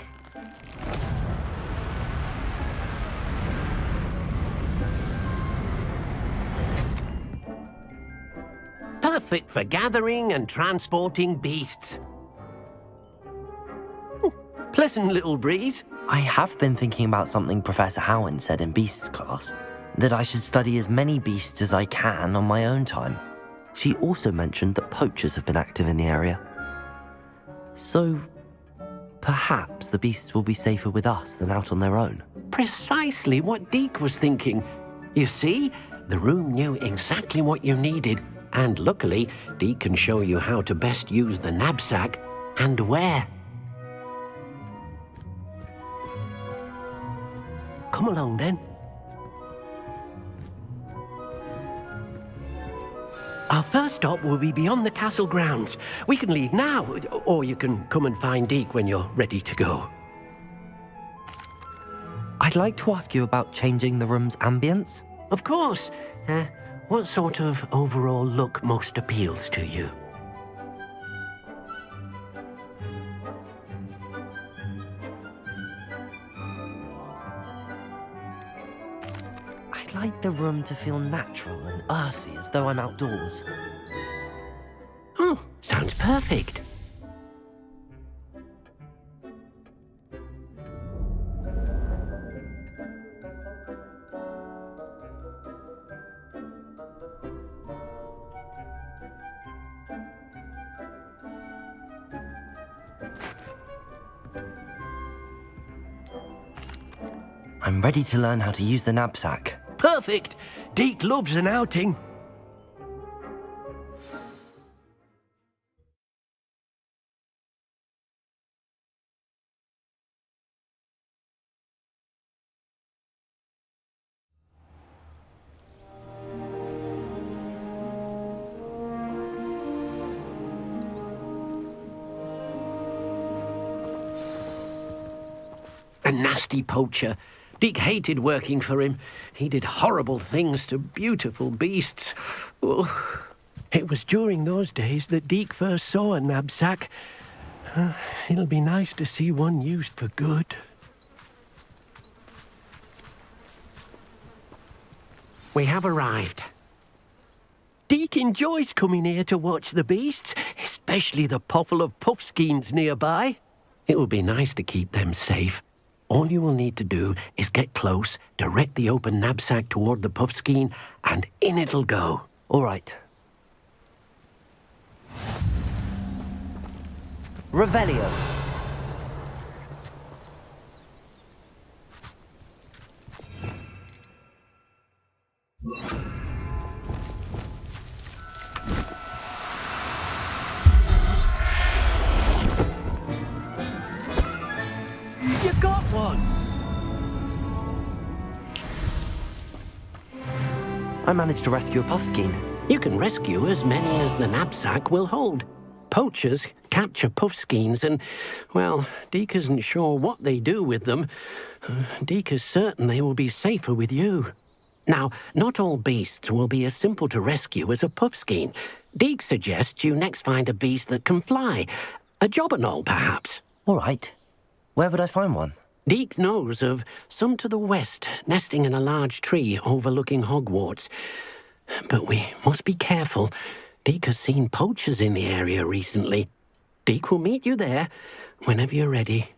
Perfect for gathering and transporting beasts. Pleasant little breeze. I have been thinking about something Professor Howin said in Beasts class, that I should study as many beasts as I can on my own time. She also mentioned that poachers have been active in the area. So, perhaps the beasts will be safer with us than out on their own. Precisely what DEEK was thinking. You see, the room knew exactly what you needed, and luckily, DEEK can show you how to best use the knapsack and where. Come along, then. Our first stop will be beyond the castle grounds. We can leave now, or you can come and find DEEK when you're ready to go. I'd like to ask you about changing the room's ambience. Of course. What sort of overall look most appeals to you? I'd like the room to feel natural and earthy, as though I'm outdoors. Oh, sounds perfect. I'm ready to learn how to use the knapsack. Perfect! DEEK loves an outing. A nasty poacher. DEEK hated working for him. He did horrible things to beautiful beasts. Oh. It was during those days that DEEK first saw a knapsack. It'll be nice to see one used for good. We have arrived. DEEK enjoys coming here to watch the beasts, especially the potful of puffskeins nearby. It will be nice to keep them safe. All you will need to do is get close, direct the open knapsack toward the puffskein, and in it'll go. All right. Revelio. You got one! I managed to rescue a puffskein. You can rescue as many as the knapsack will hold. Poachers capture puffskeins and, well, DEEK isn't sure what they do with them. DEEK is certain they will be safer with you. Now, not all beasts will be as simple to rescue as a puffskein. DEEK suggests you next find a beast that can fly. A jobberknoll, perhaps. All right. Where would I find one? DEEK knows of some to the west, nesting in a large tree overlooking Hogwarts. But we must be careful. DEEK has seen poachers in the area recently. DEEK will meet you there whenever you're ready.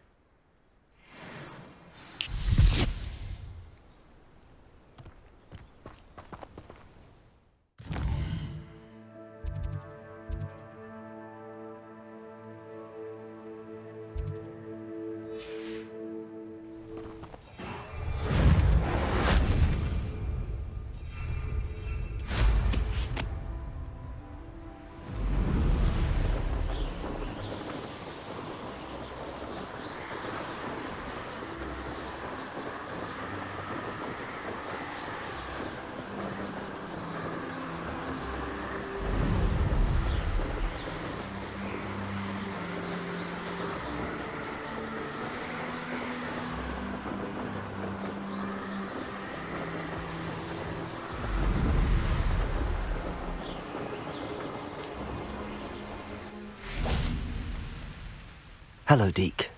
Hello, DEEK.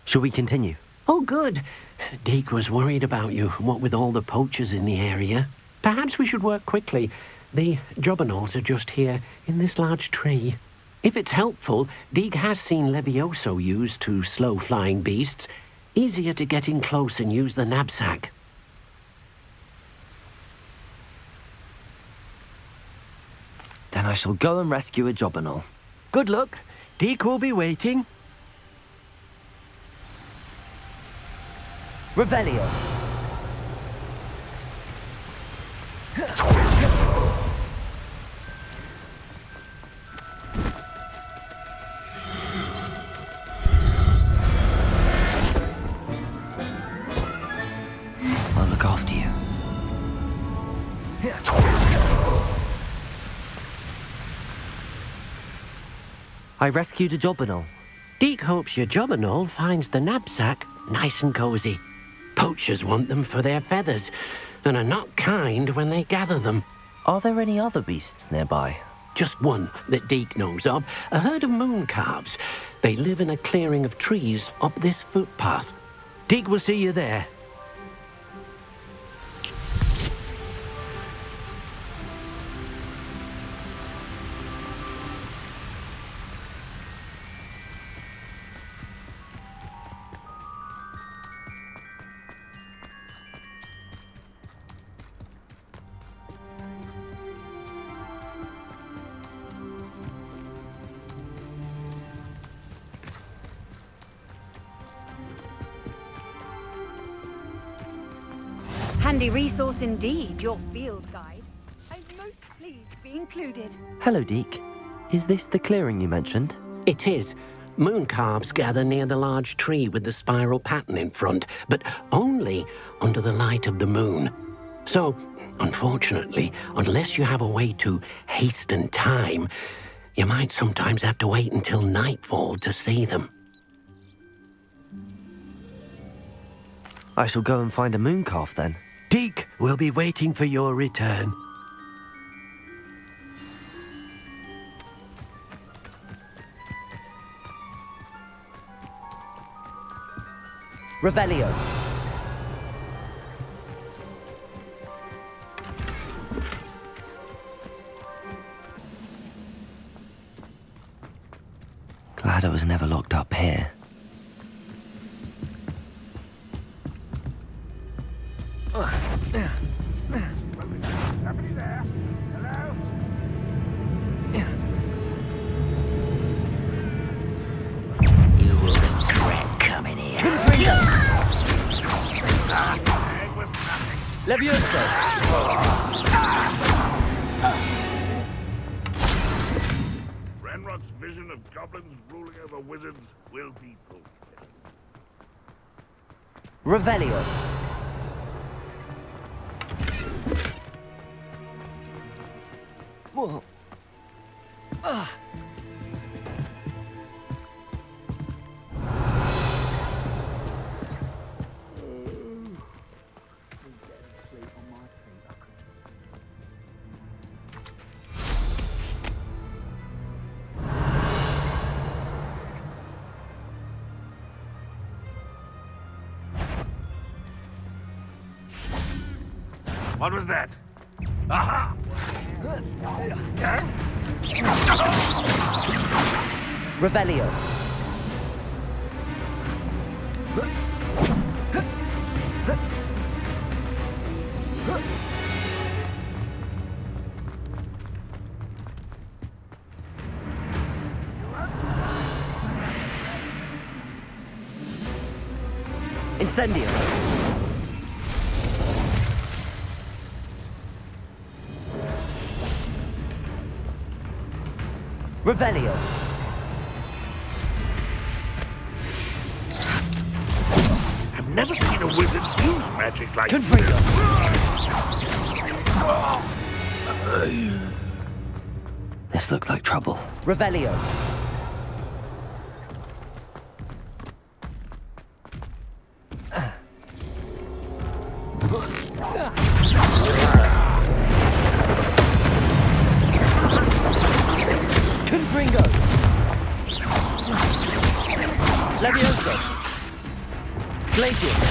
Shall we continue? Oh, good. DEEK was worried about you, what with all the poachers in the area. Perhaps we should work quickly. The jobberknolls are just here, in this large tree. If it's helpful, DEEK has seen Levioso used to slow flying beasts. Easier to get in close and use the knapsack. Then I shall go and rescue a jobberknoll. Good luck. DEEK will be waiting. Revelio. I'll look after you. I rescued a jobberknoll. DEEK hopes your jobberknoll finds the knapsack nice and cozy. Poachers want them for their feathers, and are not kind when they gather them. Are there any other beasts nearby? Just one that DEEK knows of, a herd of moon calves. They live in a clearing of trees up this footpath. DEEK will see you there. Handy resource indeed, your field guide. I'm most pleased to be included. Hello, DEEK. Is this the clearing you mentioned? It is. Moon calves gather near the large tree with the spiral pattern in front, but only under the light of the moon. So, unfortunately, unless you have a way to hasten time, you might sometimes have to wait until nightfall to see them. I shall go and find a moon calf then. DEEK will be waiting for your return. Revelio. Glad I was never locked up here. Somebody there? Hello? You will regret coming here. It was nothing. Levioso. Ranrock's vision of goblins ruling over wizards will be fulfilled. Revelio. Whoa. What was that? Aha! Revelio. Incendio. Revelio. I've never seen a wizard use magic like Confringo. This looks like trouble. Revelio. Confringo. Levioso. Glacius.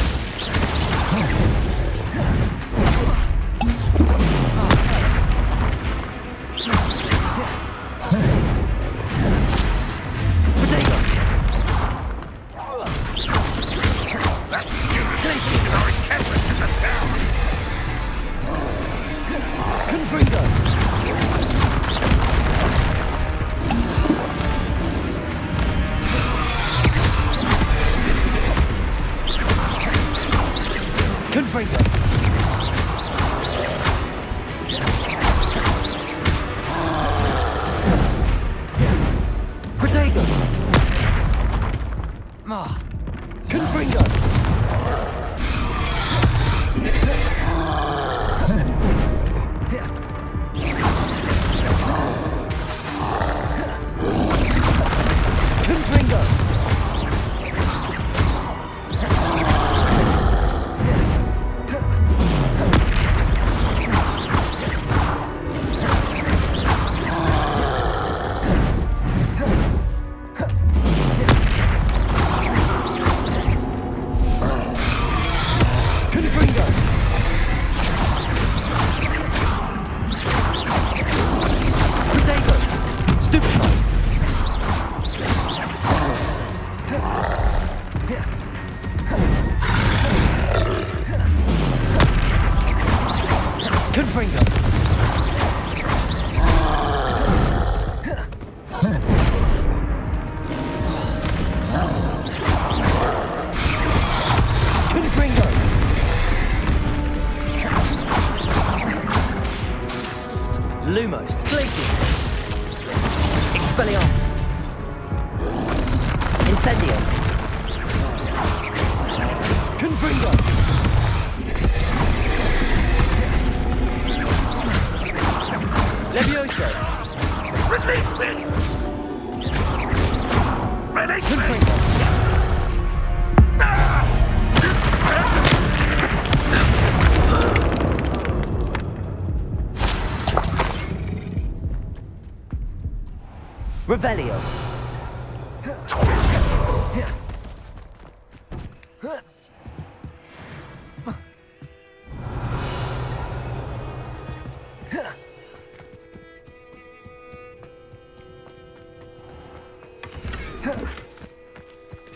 Protego. that stupid Glacius are encampment in the town. Confringo. Confringo. Protego. Confringo. Confringo. Confringo. Confringo. Lumos. Glacius. Expelliarmus. Incendio. Confringo. Levioso. Release me! Release me! Revelio.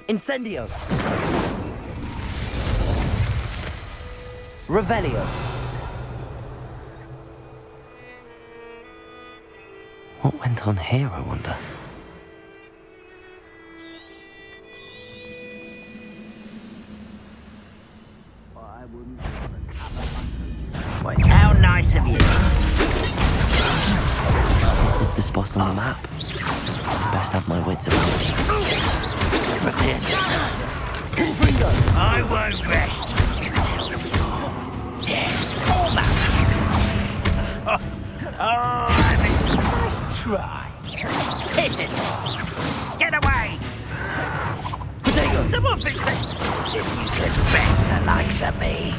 Incendio. Revelio. What went on here, I wonder? Wait, how nice of you. This is the spot on the map. Best have my wits about me. Prepare yourself. Confringo. I won't rest until you're dead. Almost. Oh, nice try. Hit it. Get away. Potato. Someone thinks that you can best the likes of me.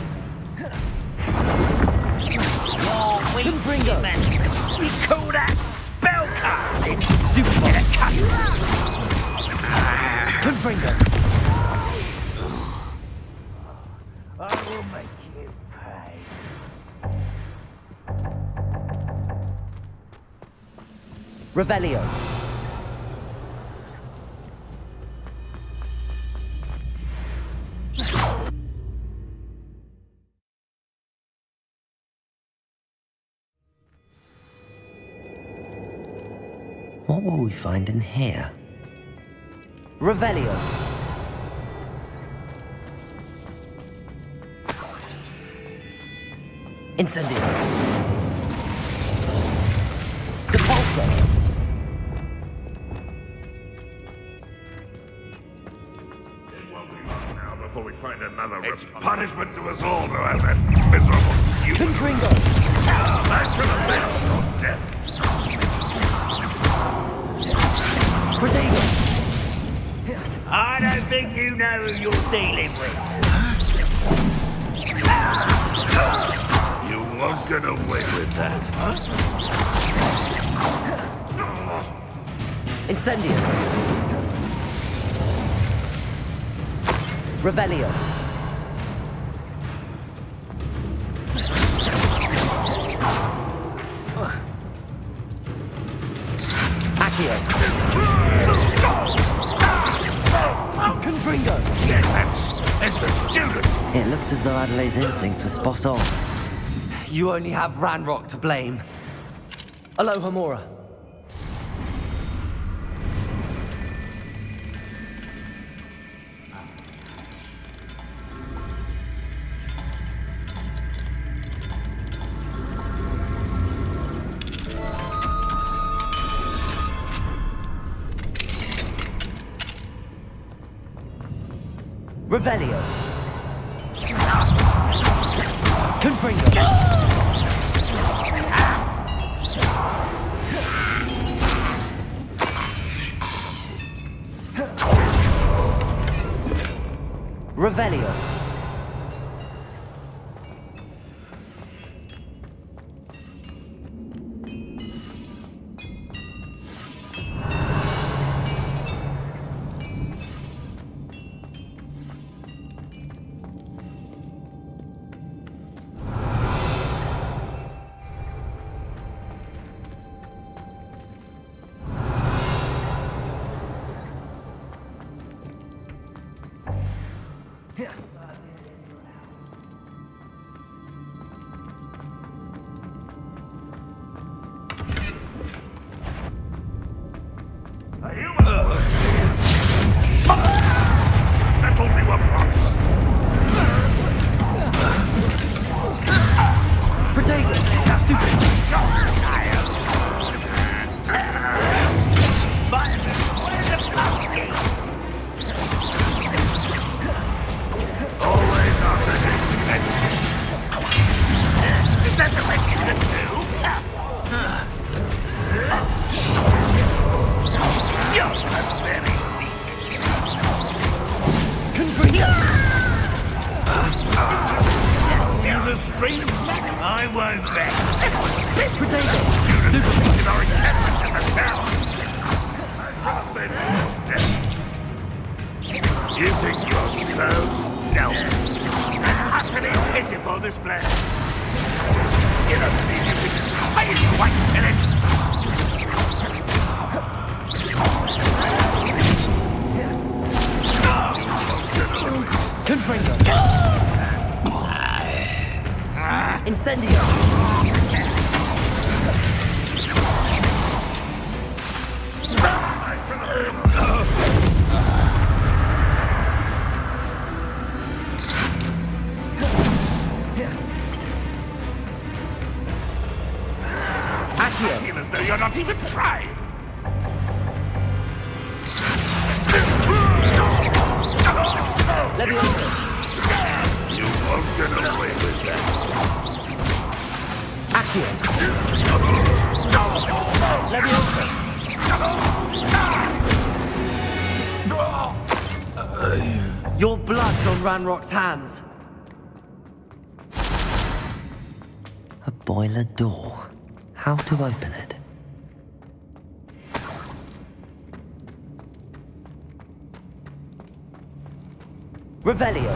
You're weak, Confringo. man. We call that spellcasting. Stupid. Get a cut. Confringo. I will make you pay. Revelio. What will we find in here? Revelio. Incendio. Depulso. Now, before we find another... It's punishment to us all to have that miserable human... Confringo. Back to the bench or death. Potato. I don't think you know who you're dealing with. You won't get away with that, huh? Incendio. Revelio. Accio. Confringo. Yes, that's the student. It looks as though Adelaide's instincts were spot on. You only have Ranrock to blame. Aloha Mora. Revelio. Confringo. Revelio. Metal we were promised. Always underestimated. Is that the best you can do? You're very weak. Use a string of black. I won't bet. Students repeated our encampment in the town. You think you're so stealthy? An utterly pitiful display. You don't believe you can face white village. Confringo! Incendio! I feel as though you're not even trying. Leviosa! You won't get away with that. Accio! Leviosa! Your blood's on Ranrock's hands. A boiler door. How to open it? Revelio.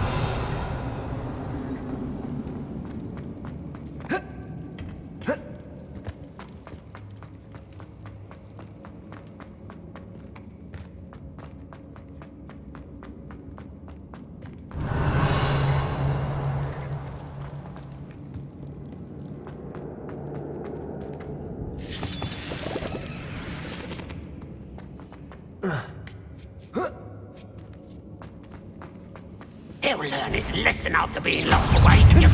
He'll learn his lesson after being locked away. You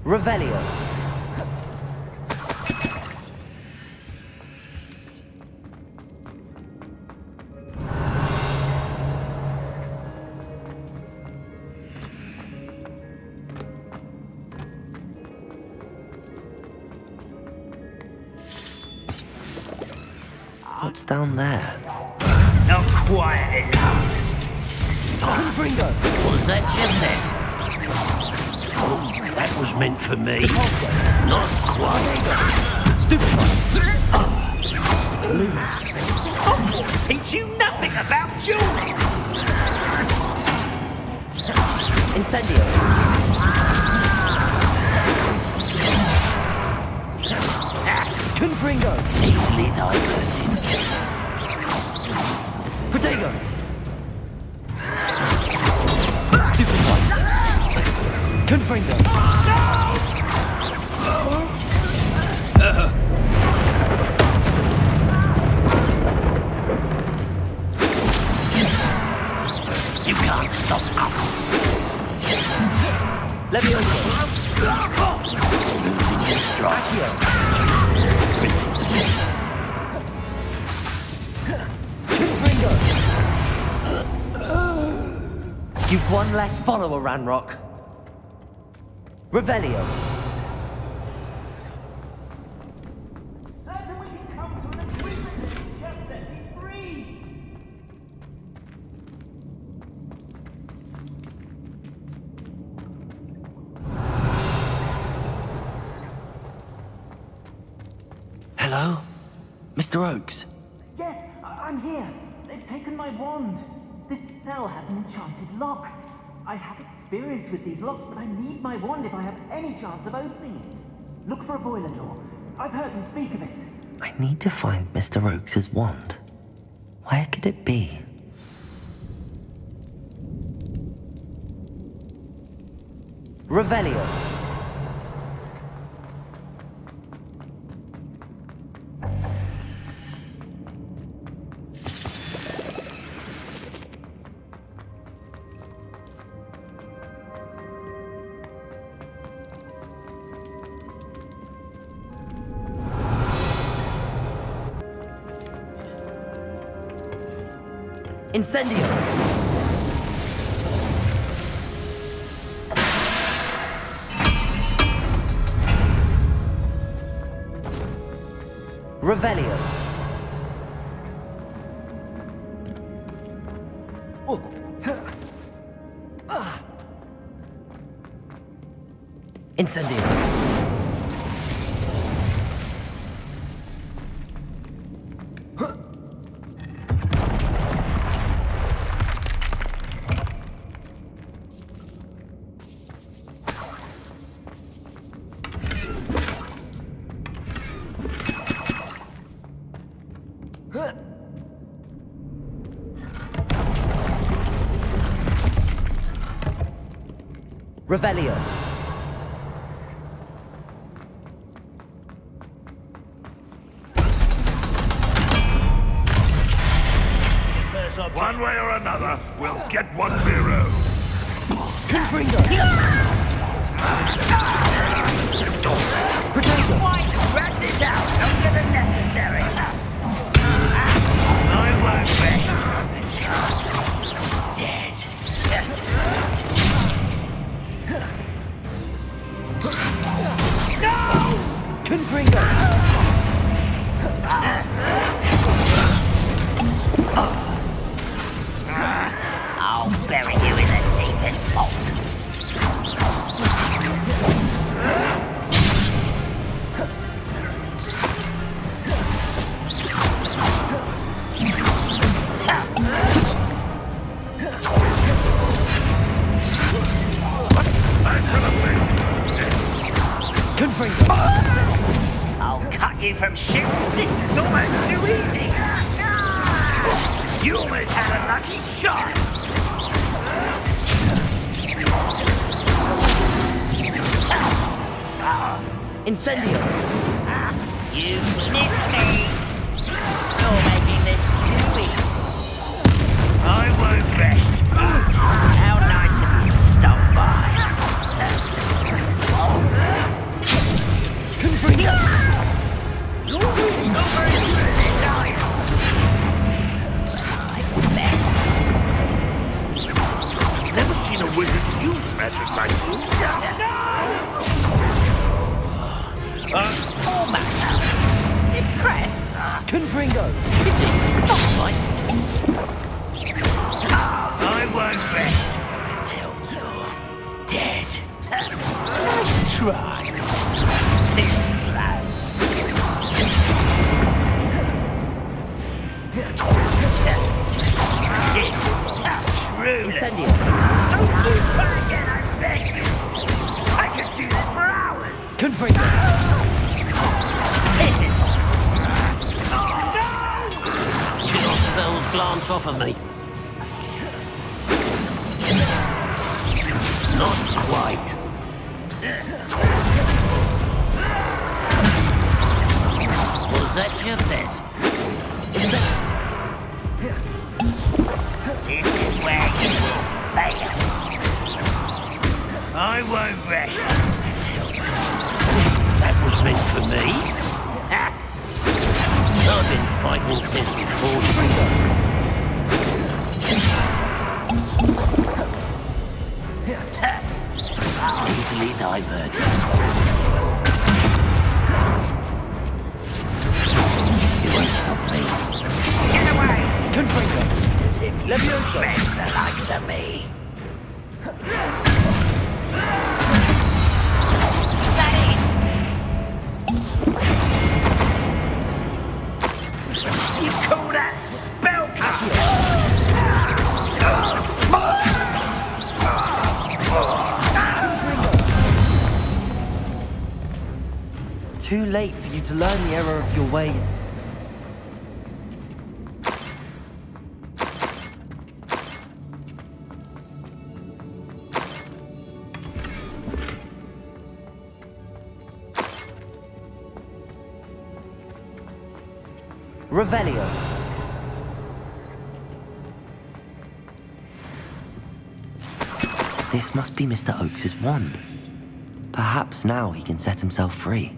Revelio. What's down there? Not quiet enough. Confringo. Was that your nest? Oh, that was meant for me. Not quite. Stupefy. Lumos. Hogwarts teach you nothing about jewelry. Incendio. Confringo. Easily diverted. Protego. Stupefy. Confringo. You can't stop us. Leviosa. Losing your stride. Accio. Confringo. You've one less follower, Ranrock. Revelio. Certain we can come to an agreement. Just set me free. Hello? Mr. Oakes? Yes, I'm here. They've taken my wand. This cell has an enchanted lock. I have experience with these locks, but I need my wand if I have any chance of opening it. Look for a boiler door. I've heard them speak of it. I need to find Mr. Oakes' wand. Where could it be? Revelio. Incendio! Revelio! Incendio! Revelio. One way or another, we'll get what Miro. Confringo. Protego. Why rat this out longer than necessary? I won't rest until I'm dead. No! Confringo. I'll bury you in the deepest vault. Confringo. I'll cut you from shit. This is almost too easy. You almost had a lucky shot. Incendio. You missed me. You're making this too easy. I won't rest. How nice of you to stop by. Confringo. You're really not very good at this, are you? I bet. Never seen a wizard use magic like you. No! All matter. Impressed? Confringo. Pity. Not like. I won't rest until you're dead. Nice try. Too slow. True. Incendio. Don't do that again, I beg you. I could do this for hours. Confringo. Hit it. Oh, no! Your spells glance off of me. Not quite. Was that your best? This is where you will fail. I won't rest until that was meant for me. I've been fighting since before I'll easily diverted. You won't stop me. Get away! Confringo. As if you respect the likes of me. That is! You call that spellcasting? too late for you to learn the error of your ways. Revelio. This must be Mr. Oakes's wand. Perhaps now he can set himself free.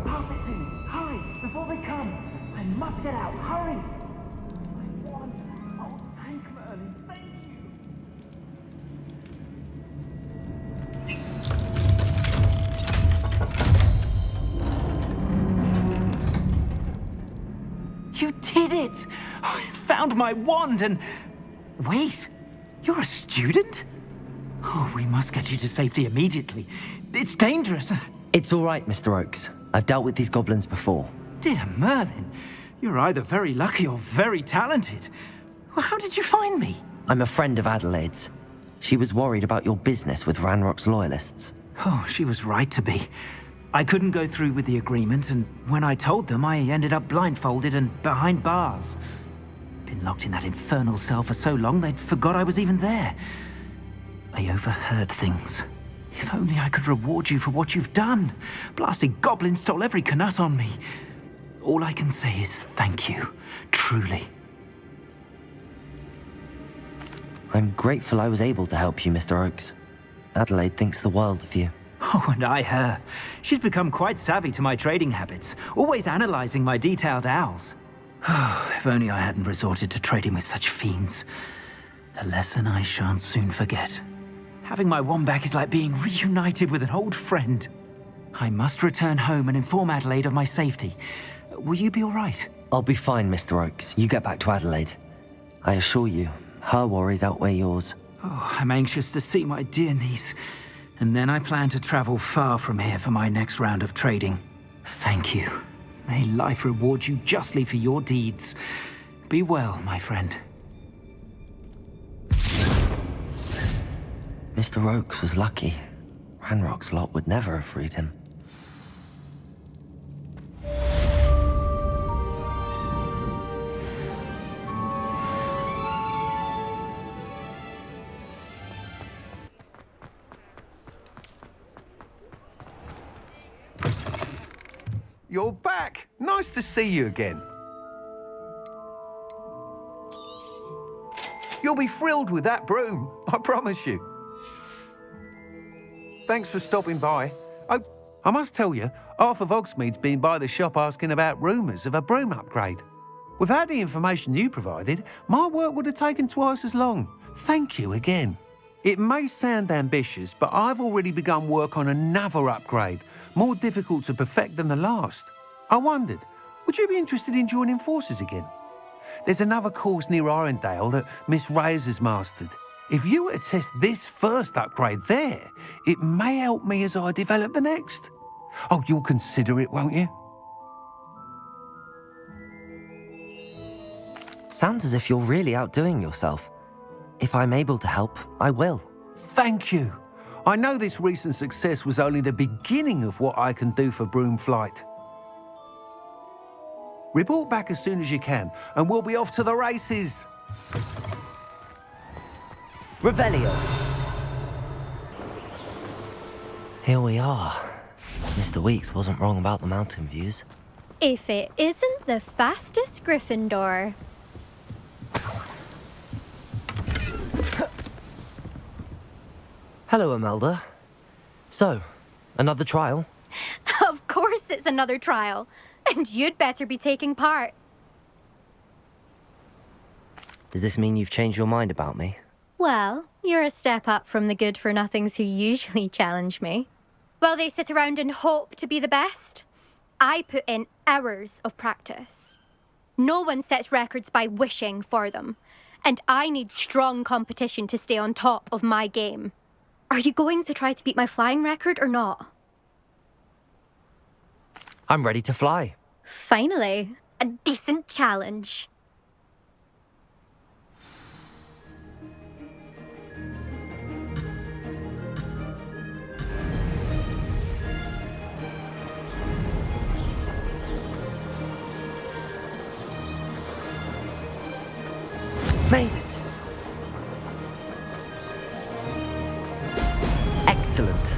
Pass it to me. Hurry, before they come. I must get out. Hurry. My wand. Oh, thank Merlin. Thank you. You did it! I found my wand and... Wait, you're a student? Oh, we must get you to safety immediately. It's dangerous. It's all right, Mr. Oakes. I've dealt with these goblins before. Dear Merlin, you're either very lucky or very talented. Well, how did you find me? I'm a friend of Adelaide's. She was worried about your business with Ranrock's loyalists. Oh, she was right to be. I couldn't go through with the agreement, and when I told them, I ended up blindfolded and behind bars. Been locked in that infernal cell for so long, they'd forgot I was even there. I overheard things. If only I could reward you for what you've done. Blasted goblins stole every Knut on me. All I can say is thank you, truly. I'm grateful I was able to help you, Mr. Oakes. Adelaide thinks the world of you. Oh, and I her. She's become quite savvy to my trading habits, always analyzing my detailed owls. Oh, if only I hadn't resorted to trading with such fiends. A lesson I shan't soon forget. Having my wand back is like being reunited with an old friend. I must return home and inform Adelaide of my safety. Will you be all right? I'll be fine, Mr. Oakes. You get back to Adelaide. I assure you, her worries outweigh yours. Oh, I'm anxious to see my dear niece. And then I plan to travel far from here for my next round of trading. Thank you. May life reward you justly for your deeds. Be well, my friend. Mr. Oakes was lucky. Ranrock's lot would never have freed him. You're back! Nice to see you again. You'll be thrilled with that broom, I promise you. Thanks for stopping by. I must tell you, half of Hogsmeade's been by the shop asking about rumours of a broom upgrade. Without the information you provided, my work would have taken twice as long. Thank you again. It may sound ambitious, but I've already begun work on another upgrade, more difficult to perfect than the last. I wondered, would you be interested in joining forces again? There's another course near Arendelle that Miss Reyes has mastered. If you were to test this first upgrade there, it may help me as I develop the next. Oh, you'll consider it, won't you? Sounds as if you're really outdoing yourself. If I'm able to help, I will. Thank you. I know this recent success was only the beginning of what I can do for Broomflight. Report back as soon as you can, and we'll be off to the races. Revelio. Here we are. Mr. Weeks wasn't wrong about the mountain views. If it isn't the fastest Gryffindor. Hello, Imelda. So, another trial? Of course it's another trial. And you'd better be taking part. Does this mean you've changed your mind about me? Well, you're a step up from the good-for-nothings who usually challenge me. Well, they sit around and hope to be the best. I put in hours of practice. No one sets records by wishing for them. And I need strong competition to stay on top of my game. Are you going to try to beat my flying record or not? I'm ready to fly. Finally, a decent challenge. Made it. Excellent.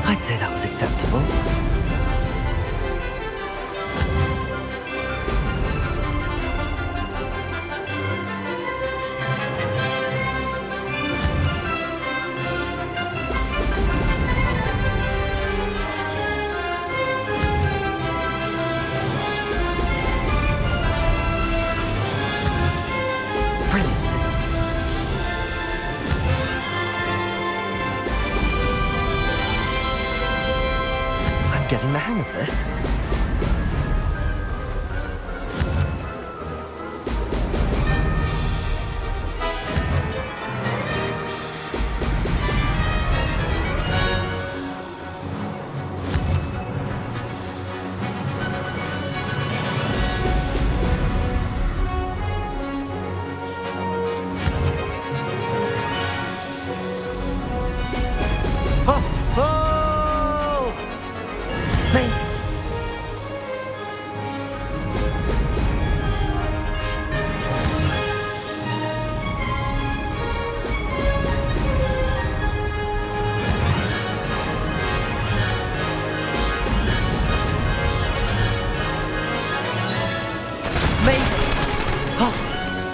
I'd say that was acceptable. Getting the hang of this.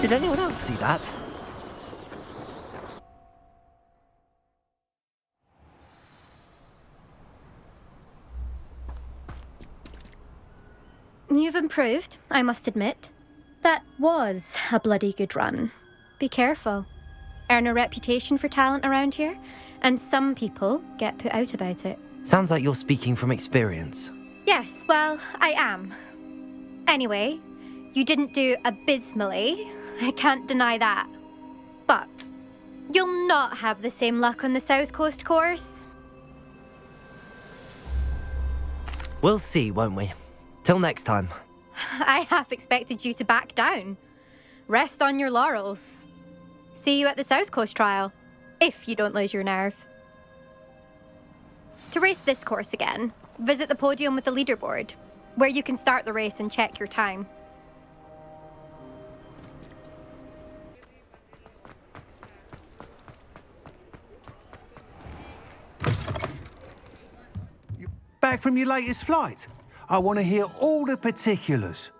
Did anyone else see that? You've improved, I must admit. That was a bloody good run. Be careful. Earn a reputation for talent around here, and some people get put out about it. Sounds like you're speaking from experience. Yes, well, I am. Anyway, you didn't do abysmally. I can't deny that. But you'll not have the same luck on the South Coast course. We'll see, won't we? Till next time. I half expected you to back down. Rest on your laurels. See you at the South Coast trial, if you don't lose your nerve. To race this course again, visit the podium with the leaderboard, where you can start the race and check your time. Back from your latest flight? I want to hear all the particulars.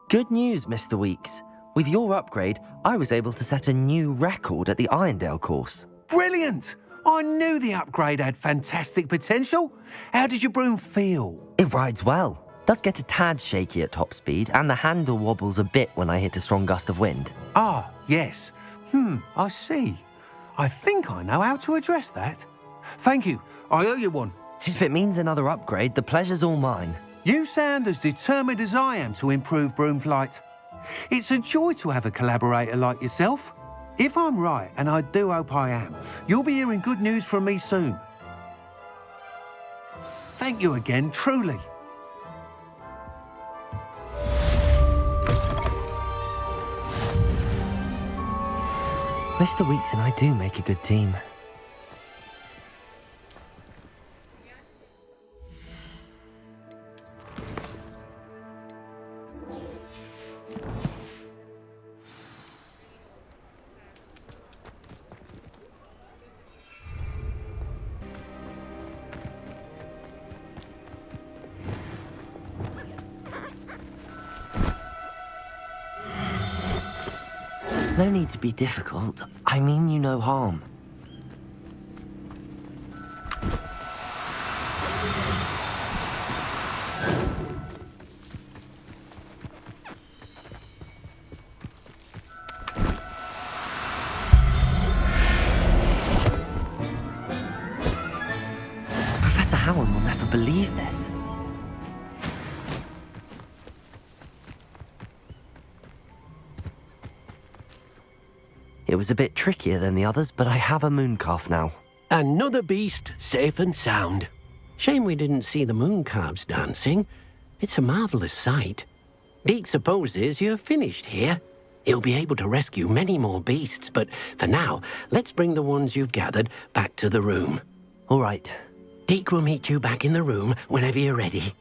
Good news, Mr. Weeks. With your upgrade, I was able to set a new record at the Irondale course. Brilliant! I knew the upgrade had fantastic potential. How did your broom feel? It rides well. Does get a tad shaky at top speed, and the handle wobbles a bit when I hit a strong gust of wind. Ah, yes. I see. I think I know how to address that. Thank you. I owe you one. If it means another upgrade, the pleasure's all mine. You sound as determined as I am to improve broom flight. It's a joy to have a collaborator like yourself. If I'm right, and I do hope I am, you'll be hearing good news from me soon. Thank you again, truly. Mr. Weeks and I do make a good team. No need to be difficult. I mean you no harm. Professor Howard will never believe this. It was a bit trickier than the others, but I have a mooncalf now. Another beast, safe and sound. Shame we didn't see the mooncalves dancing. It's a marvellous sight. DEEK supposes you're finished here. He'll be able to rescue many more beasts, but for now, let's bring the ones you've gathered back to the room. All right. DEEK will meet you back in the room whenever you're ready.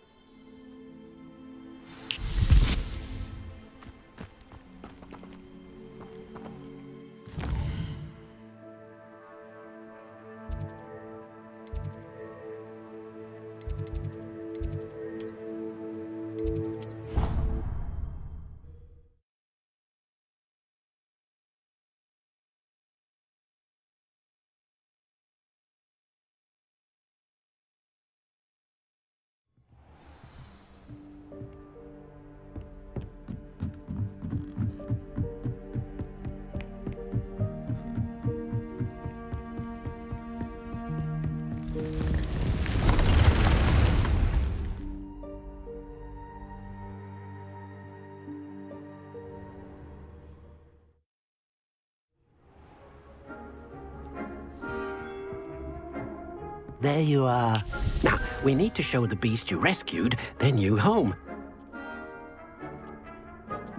There you are. Now, we need to show the beast you rescued their new home.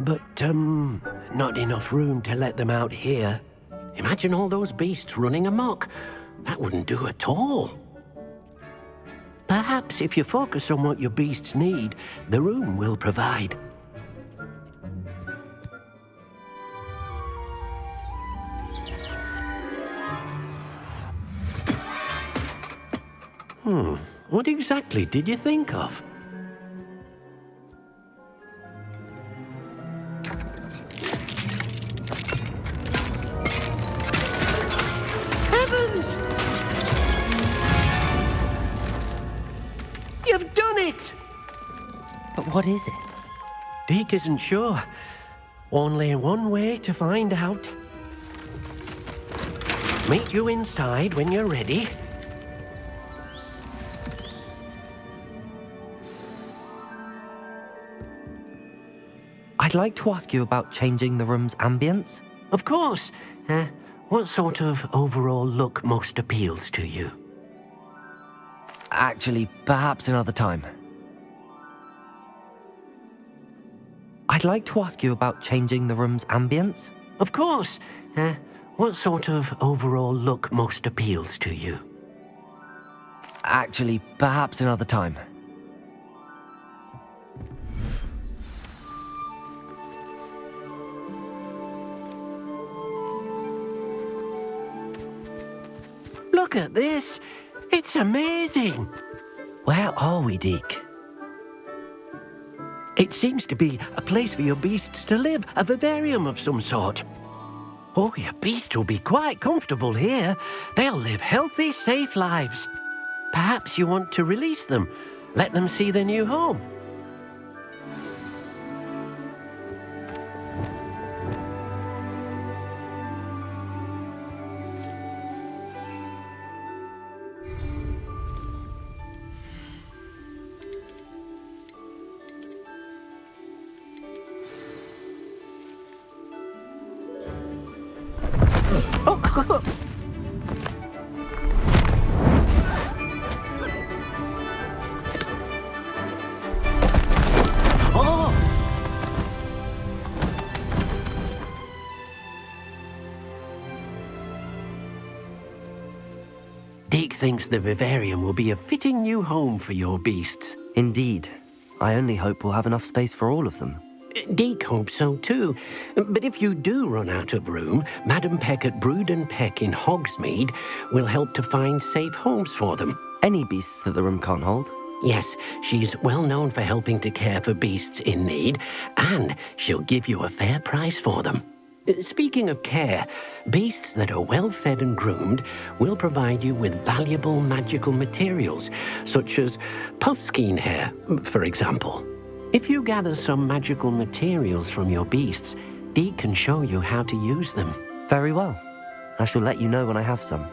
But, not enough room to let them out here. Imagine all those beasts running amok. That wouldn't do at all. Perhaps if you focus on what your beasts need, the room will provide. What exactly did you think of? Heavens! You've done it! But what is it? DEEK isn't sure. Only one way to find out. Meet you inside when you're ready. I'd like to ask you about changing the room's ambience. Of course. What sort of overall look most appeals to you? Actually, perhaps another time. I'd like to ask you about changing the room's ambience. Of course. What sort of overall look most appeals to you? Actually, perhaps another time. Look at this. It's amazing. Where are we, DEEK? It seems to be a place for your beasts to live, a vivarium of some sort. Oh, your beasts will be quite comfortable here. They'll live healthy, safe lives. Perhaps you want to release them, let them see their new home. DEEK thinks the vivarium will be a fitting new home for your beasts. Indeed. I only hope we'll have enough space for all of them. DEEK hopes so too. But if you do run out of room, Madam Peck at Brood and Peck in Hogsmeade will help to find safe homes for them. Any beasts that the room can't hold? Yes, she's well known for helping to care for beasts in need, and she'll give you a fair price for them. Speaking of care, beasts that are well fed and groomed will provide you with valuable magical materials, such as puffskein hair, for example. If you gather some magical materials from your beasts, DEEK can show you how to use them. Very well. I shall let you know when I have some.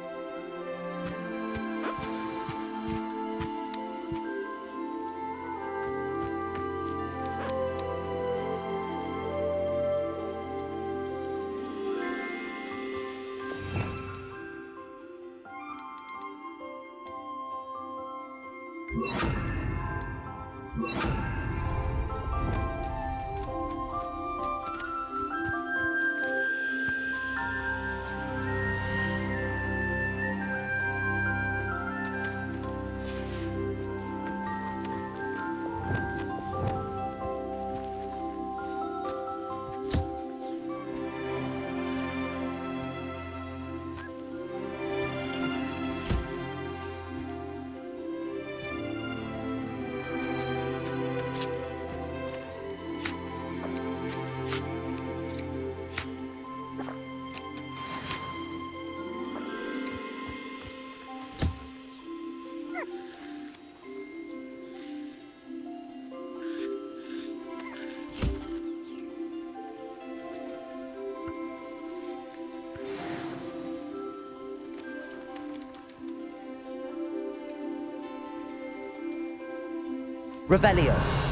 Revelio.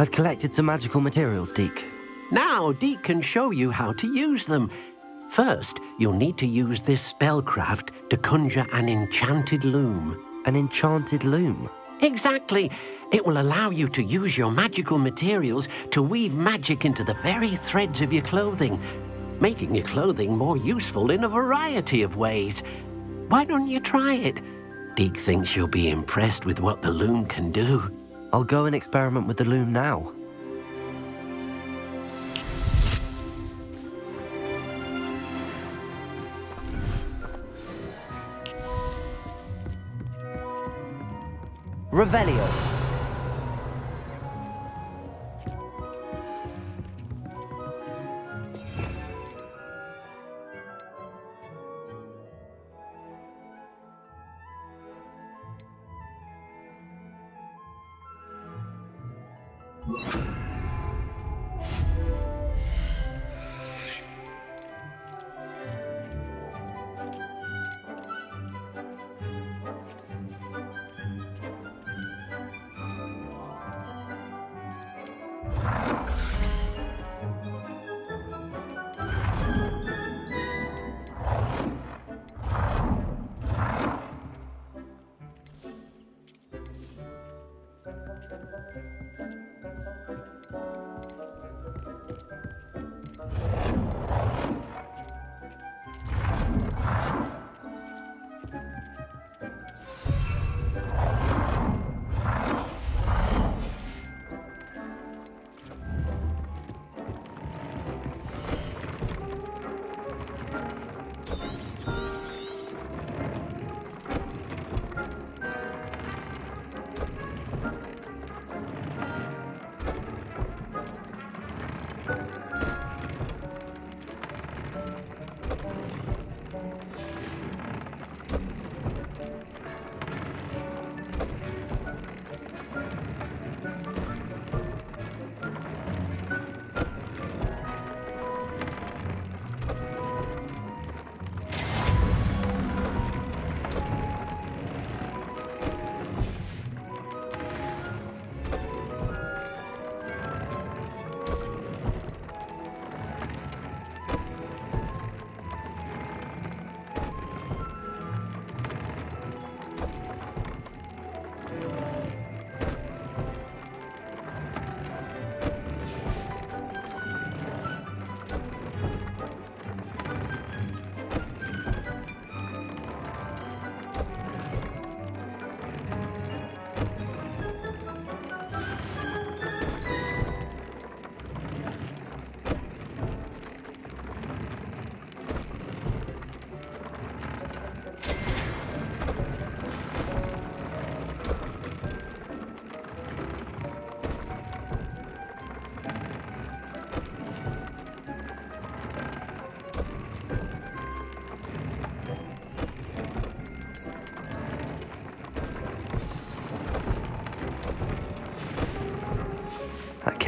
I've collected some magical materials, DEEK. Now, DEEK can show you how to use them. First, you'll need to use this spellcraft to conjure an enchanted loom. An enchanted loom? Exactly. It will allow you to use your magical materials to weave magic into the very threads of your clothing, making your clothing more useful in a variety of ways. Why don't you try it? DEEK thinks you'll be impressed with what the loom can do. I'll go and experiment with the loom now. Revelio.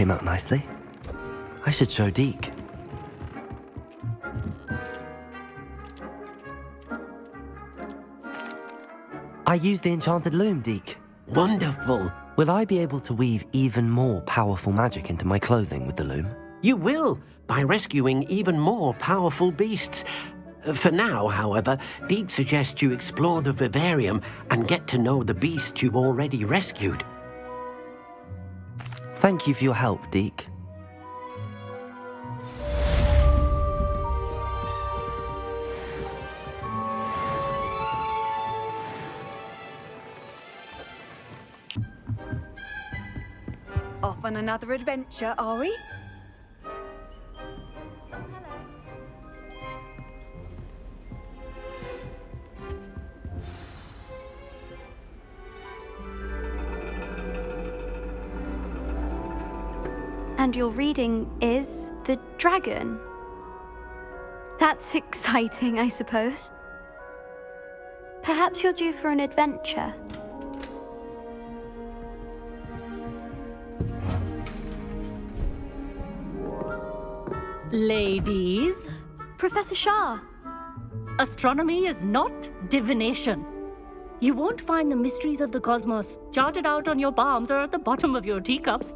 came out nicely. I should show DEEK. I used the enchanted loom, DEEK. Wonderful. Will I be able to weave even more powerful magic into my clothing with the loom? You will, by rescuing even more powerful beasts. For now, however, DEEK suggests you explore the vivarium and get to know the beasts you've already rescued. Thank you for your help, DEEK. Off on another adventure, are we? And your reading is the dragon. That's exciting, I suppose. Perhaps you're due for an adventure. Ladies. Professor Shah. Astronomy is not divination. You won't find the mysteries of the cosmos charted out on your palms or at the bottom of your teacups.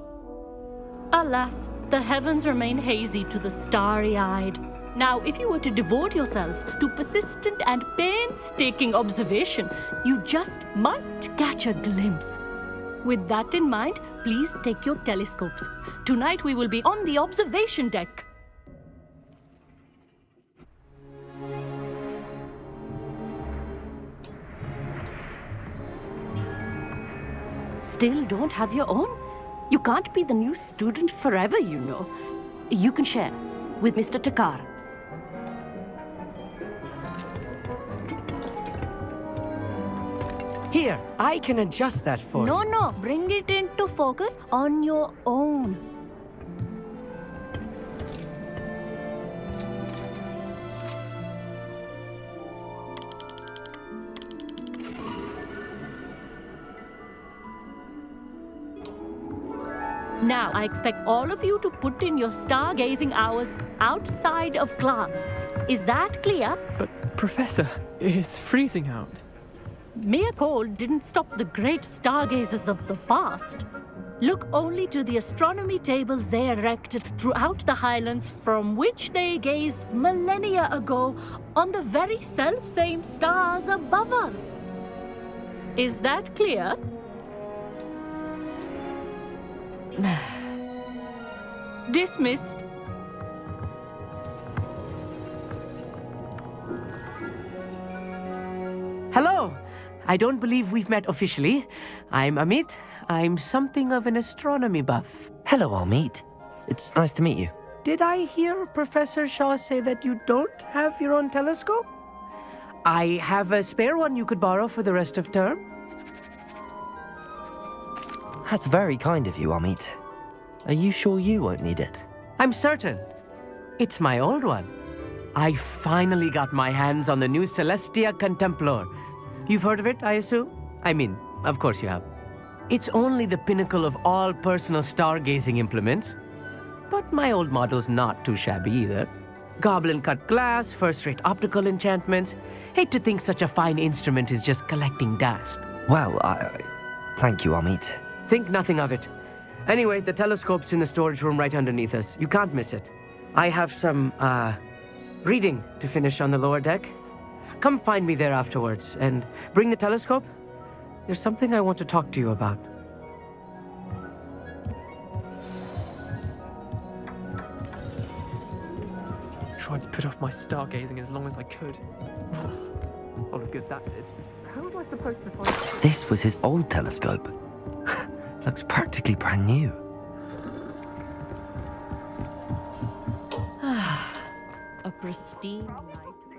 Alas, the heavens remain hazy to the starry-eyed. Now, if you were to devote yourselves to persistent and painstaking observation, you just might catch a glimpse. With that in mind, please take your telescopes. Tonight we will be on the observation deck. Still don't have your own? You can't be the new student forever, you know. You can share with Mr. Takar. Here, I can adjust that for you. No, bring it into focus on your own. Now, I expect all of you to put in your stargazing hours outside of class. Is that clear? But, Professor, it's freezing out. Mere cold didn't stop the great stargazers of the past. Look only to the astronomy tables they erected throughout the highlands from which they gazed millennia ago on the very self-same stars above us. Is that clear? Dismissed. Hello! I don't believe we've met officially. I'm Amit. I'm something of an astronomy buff. Hello, Amit. It's nice to meet you. Did I hear Professor Shaw say that you don't have your own telescope? I have a spare one you could borrow for the rest of term. That's very kind of you, Amit. Are you sure you won't need it? I'm certain. It's my old one. I finally got my hands on the new Celestia Contemplor. You've heard of it, I assume? I mean, of course you have. It's only the pinnacle of all personal stargazing implements. But my old model's not too shabby either. Goblin-cut glass, first-rate optical enchantments. Hate to think such a fine instrument is just collecting dust. Well, thank you, Amit. Think nothing of it. Anyway, the telescope's in the storage room right underneath us. You can't miss it. I have some, reading to finish on the lower deck. Come find me there afterwards, and bring the telescope. There's something I want to talk to you about. Tried to put off my stargazing as long as I could. All the good that did. How am I supposed to find... This was his old telescope. Looks practically brand new. A pristine night for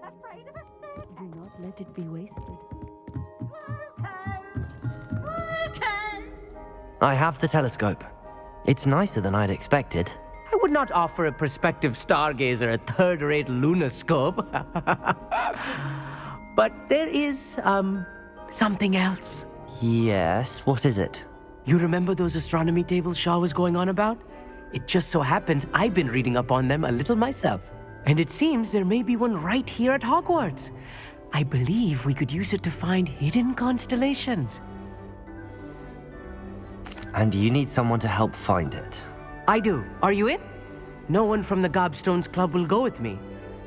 stargazing. Do not let it be wasted. I have the telescope. It's nicer than I'd expected. I would not offer a prospective stargazer a third-rate lunoscope. But there is, something else. Yes, what is it? You remember those astronomy tables Shaw was going on about? It just so happens I've been reading up on them a little myself. And it seems there may be one right here at Hogwarts. I believe we could use it to find hidden constellations. And you need someone to help find it. I do. Are you in? No one from the Gobstones Club will go with me.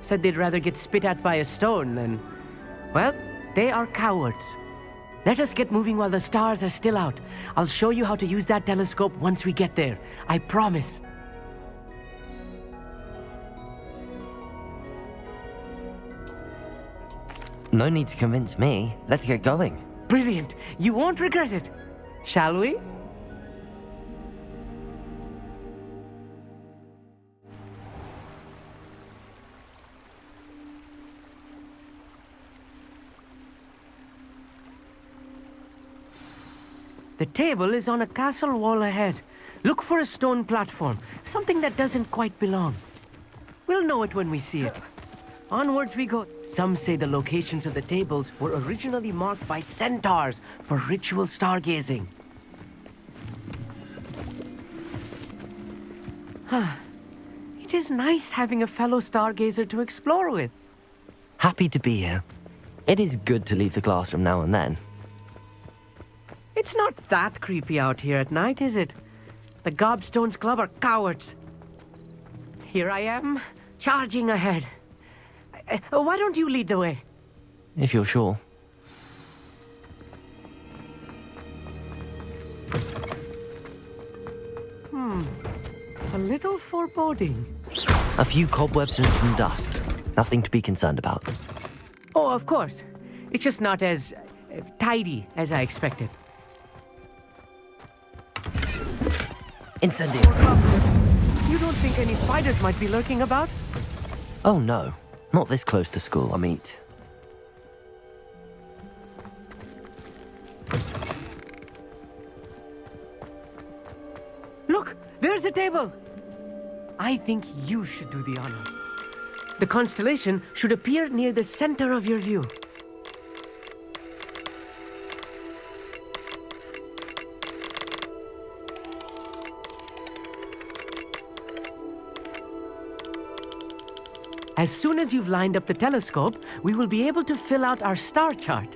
Said they'd rather get spit at by a stone than... Well, they are cowards. Let us get moving while the stars are still out. I'll show you how to use that telescope once we get there. I promise. No need to convince me. Let's get going. Brilliant. You won't regret it. Shall we? The table is on a castle wall ahead. Look for a stone platform, something that doesn't quite belong. We'll know it when we see it. Onwards we go. Some say the locations of the tables were originally marked by centaurs for ritual stargazing. It is nice having a fellow stargazer to explore with. Happy to be here. It is good to leave the classroom now and then. It's not that creepy out here at night, is it? The Gobstones Club are cowards. Here I am, charging ahead. Why don't you lead the way? If you're sure. A little foreboding. A few cobwebs and some dust. Nothing to be concerned about. Oh, of course. It's just not as tidy as I expected. Incendio. You don't think any spiders might be lurking about? Oh no, not this close to school, I mean. Look, there's a table. I think you should do the honors. The constellation should appear near the center of your view. As soon as you've lined up the telescope, we will be able to fill out our star chart.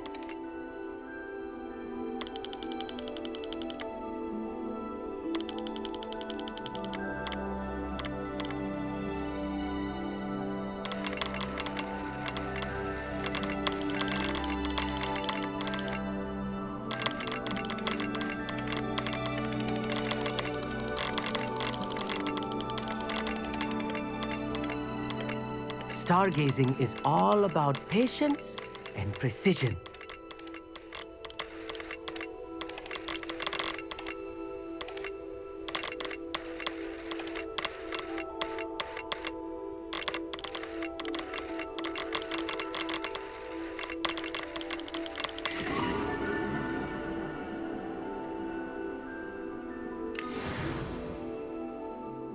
Stargazing is all about patience and precision.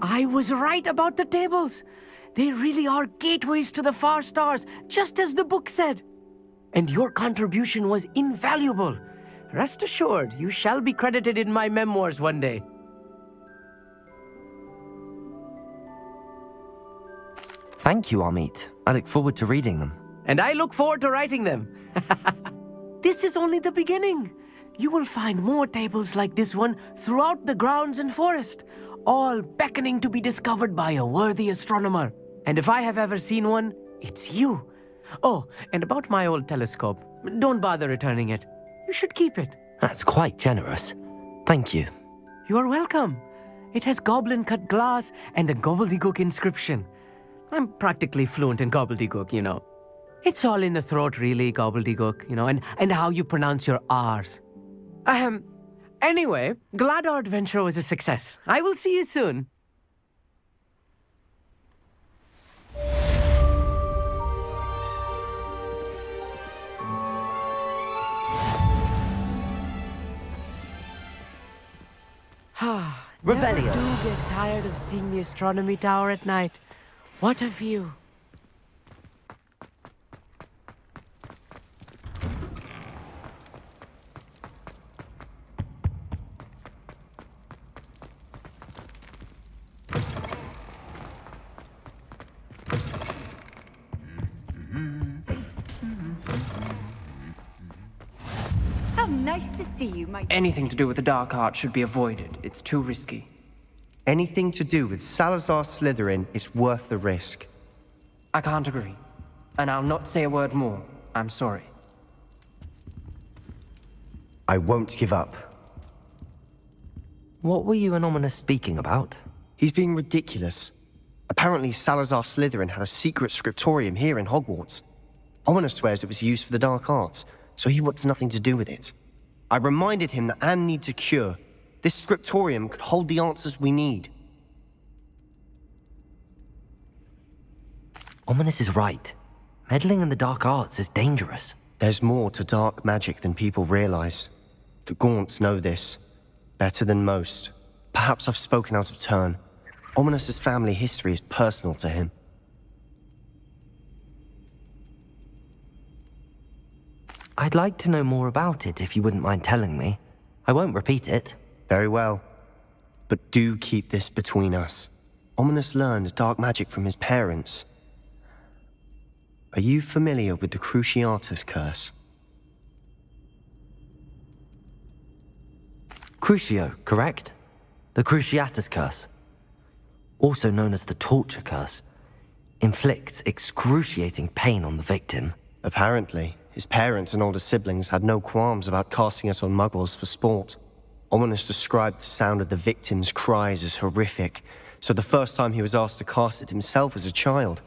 I was right about the tables. They really are gateways to the far stars, just as the book said. And your contribution was invaluable. Rest assured, you shall be credited in my memoirs one day. Thank you, Amit. I look forward to reading them. And I look forward to writing them. This is only the beginning. You will find more tables like this one throughout the grounds and forest, all beckoning to be discovered by a worthy astronomer. And if I have ever seen one, it's you. Oh, and about my old telescope, don't bother returning it. You should keep it. That's quite generous. Thank you. You are welcome. It has goblin-cut glass and a gobbledygook inscription. I'm practically fluent in gobbledygook, you know. It's all in the throat, really, gobbledygook, you know, and how you pronounce your R's. Anyway, glad our adventure was a success. I will see you soon. Revelio. Never do get tired of seeing the astronomy tower at night. What a view. Nice to see you, my... Anything to do with the dark art should be avoided. It's too risky. Anything to do with Salazar Slytherin is worth the risk. I can't agree. And I'll not say a word more. I'm sorry. I won't give up. What were you and Ominous speaking about? He's being ridiculous. Apparently, Salazar Slytherin had a secret scriptorium here in Hogwarts. Ominous swears it was used for the dark arts, so he wants nothing to do with it. I reminded him that Anne needs a cure. This scriptorium could hold the answers we need. Ominous is right. Meddling in the dark arts is dangerous. There's more to dark magic than people realize. The Gaunts know this. Better than most. Perhaps I've spoken out of turn. Ominous's family history is personal to him. I'd like to know more about it if you wouldn't mind telling me. I won't repeat it. Very well. But do keep this between us. Ominous learned dark magic from his parents. Are you familiar with the Cruciatus Curse? Crucio, correct? The Cruciatus Curse, also known as the Torture Curse, inflicts excruciating pain on the victim. Apparently, his parents and older siblings had no qualms about casting it on muggles for sport. Ominous described the sound of the victim's cries as horrific, so the first time he was asked to cast it himself as a child,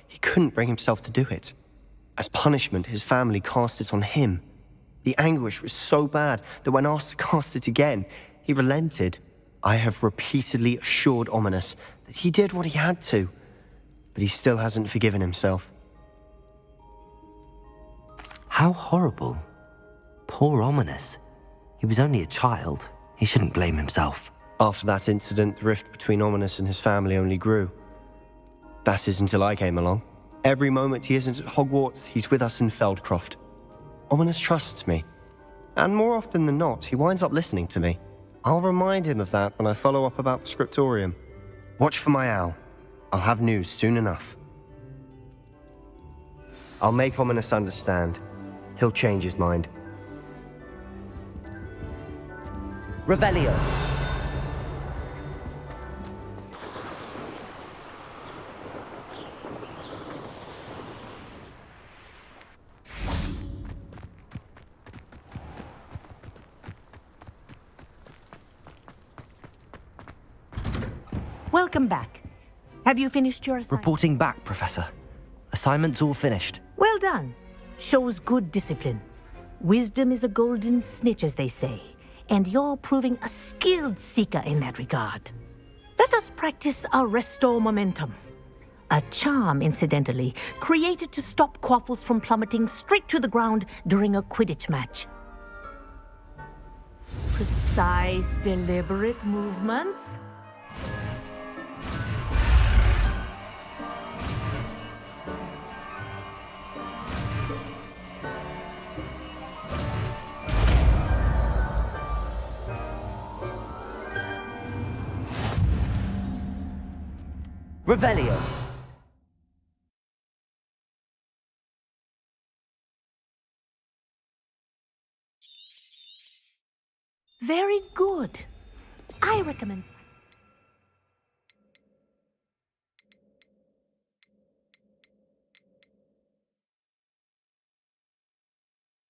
he couldn't bring himself to do it. As punishment, his family cast it on him. The anguish was so bad that when asked to cast it again, he relented. I have repeatedly assured Ominous that he did what he had to, but he still hasn't forgiven himself. How horrible. Poor Ominous. He was only a child. He shouldn't blame himself. After that incident, the rift between Ominous and his family only grew. That is until I came along. Every moment he isn't at Hogwarts, he's with us in Feldcroft. Ominous trusts me. And more often than not, he winds up listening to me. I'll remind him of that when I follow up about the scriptorium. Watch for my owl. I'll have news soon enough. I'll make Ominous understand. He'll change his mind. Revelio. Welcome back. Have you finished your assignment? Reporting back, Professor. Assignment's all finished. Well done. Shows good discipline. Wisdom is a golden snitch, as they say, and you're proving a skilled seeker in that regard. Let us practice Arresto Momentum. A charm, incidentally, created to stop quaffles from plummeting straight to the ground during a Quidditch match. Precise, deliberate movements. Revelio. Very good. I recommend...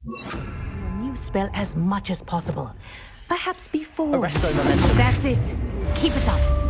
your new spell as much as possible. Perhaps before... Arresto Momentum. That's it. Keep it up.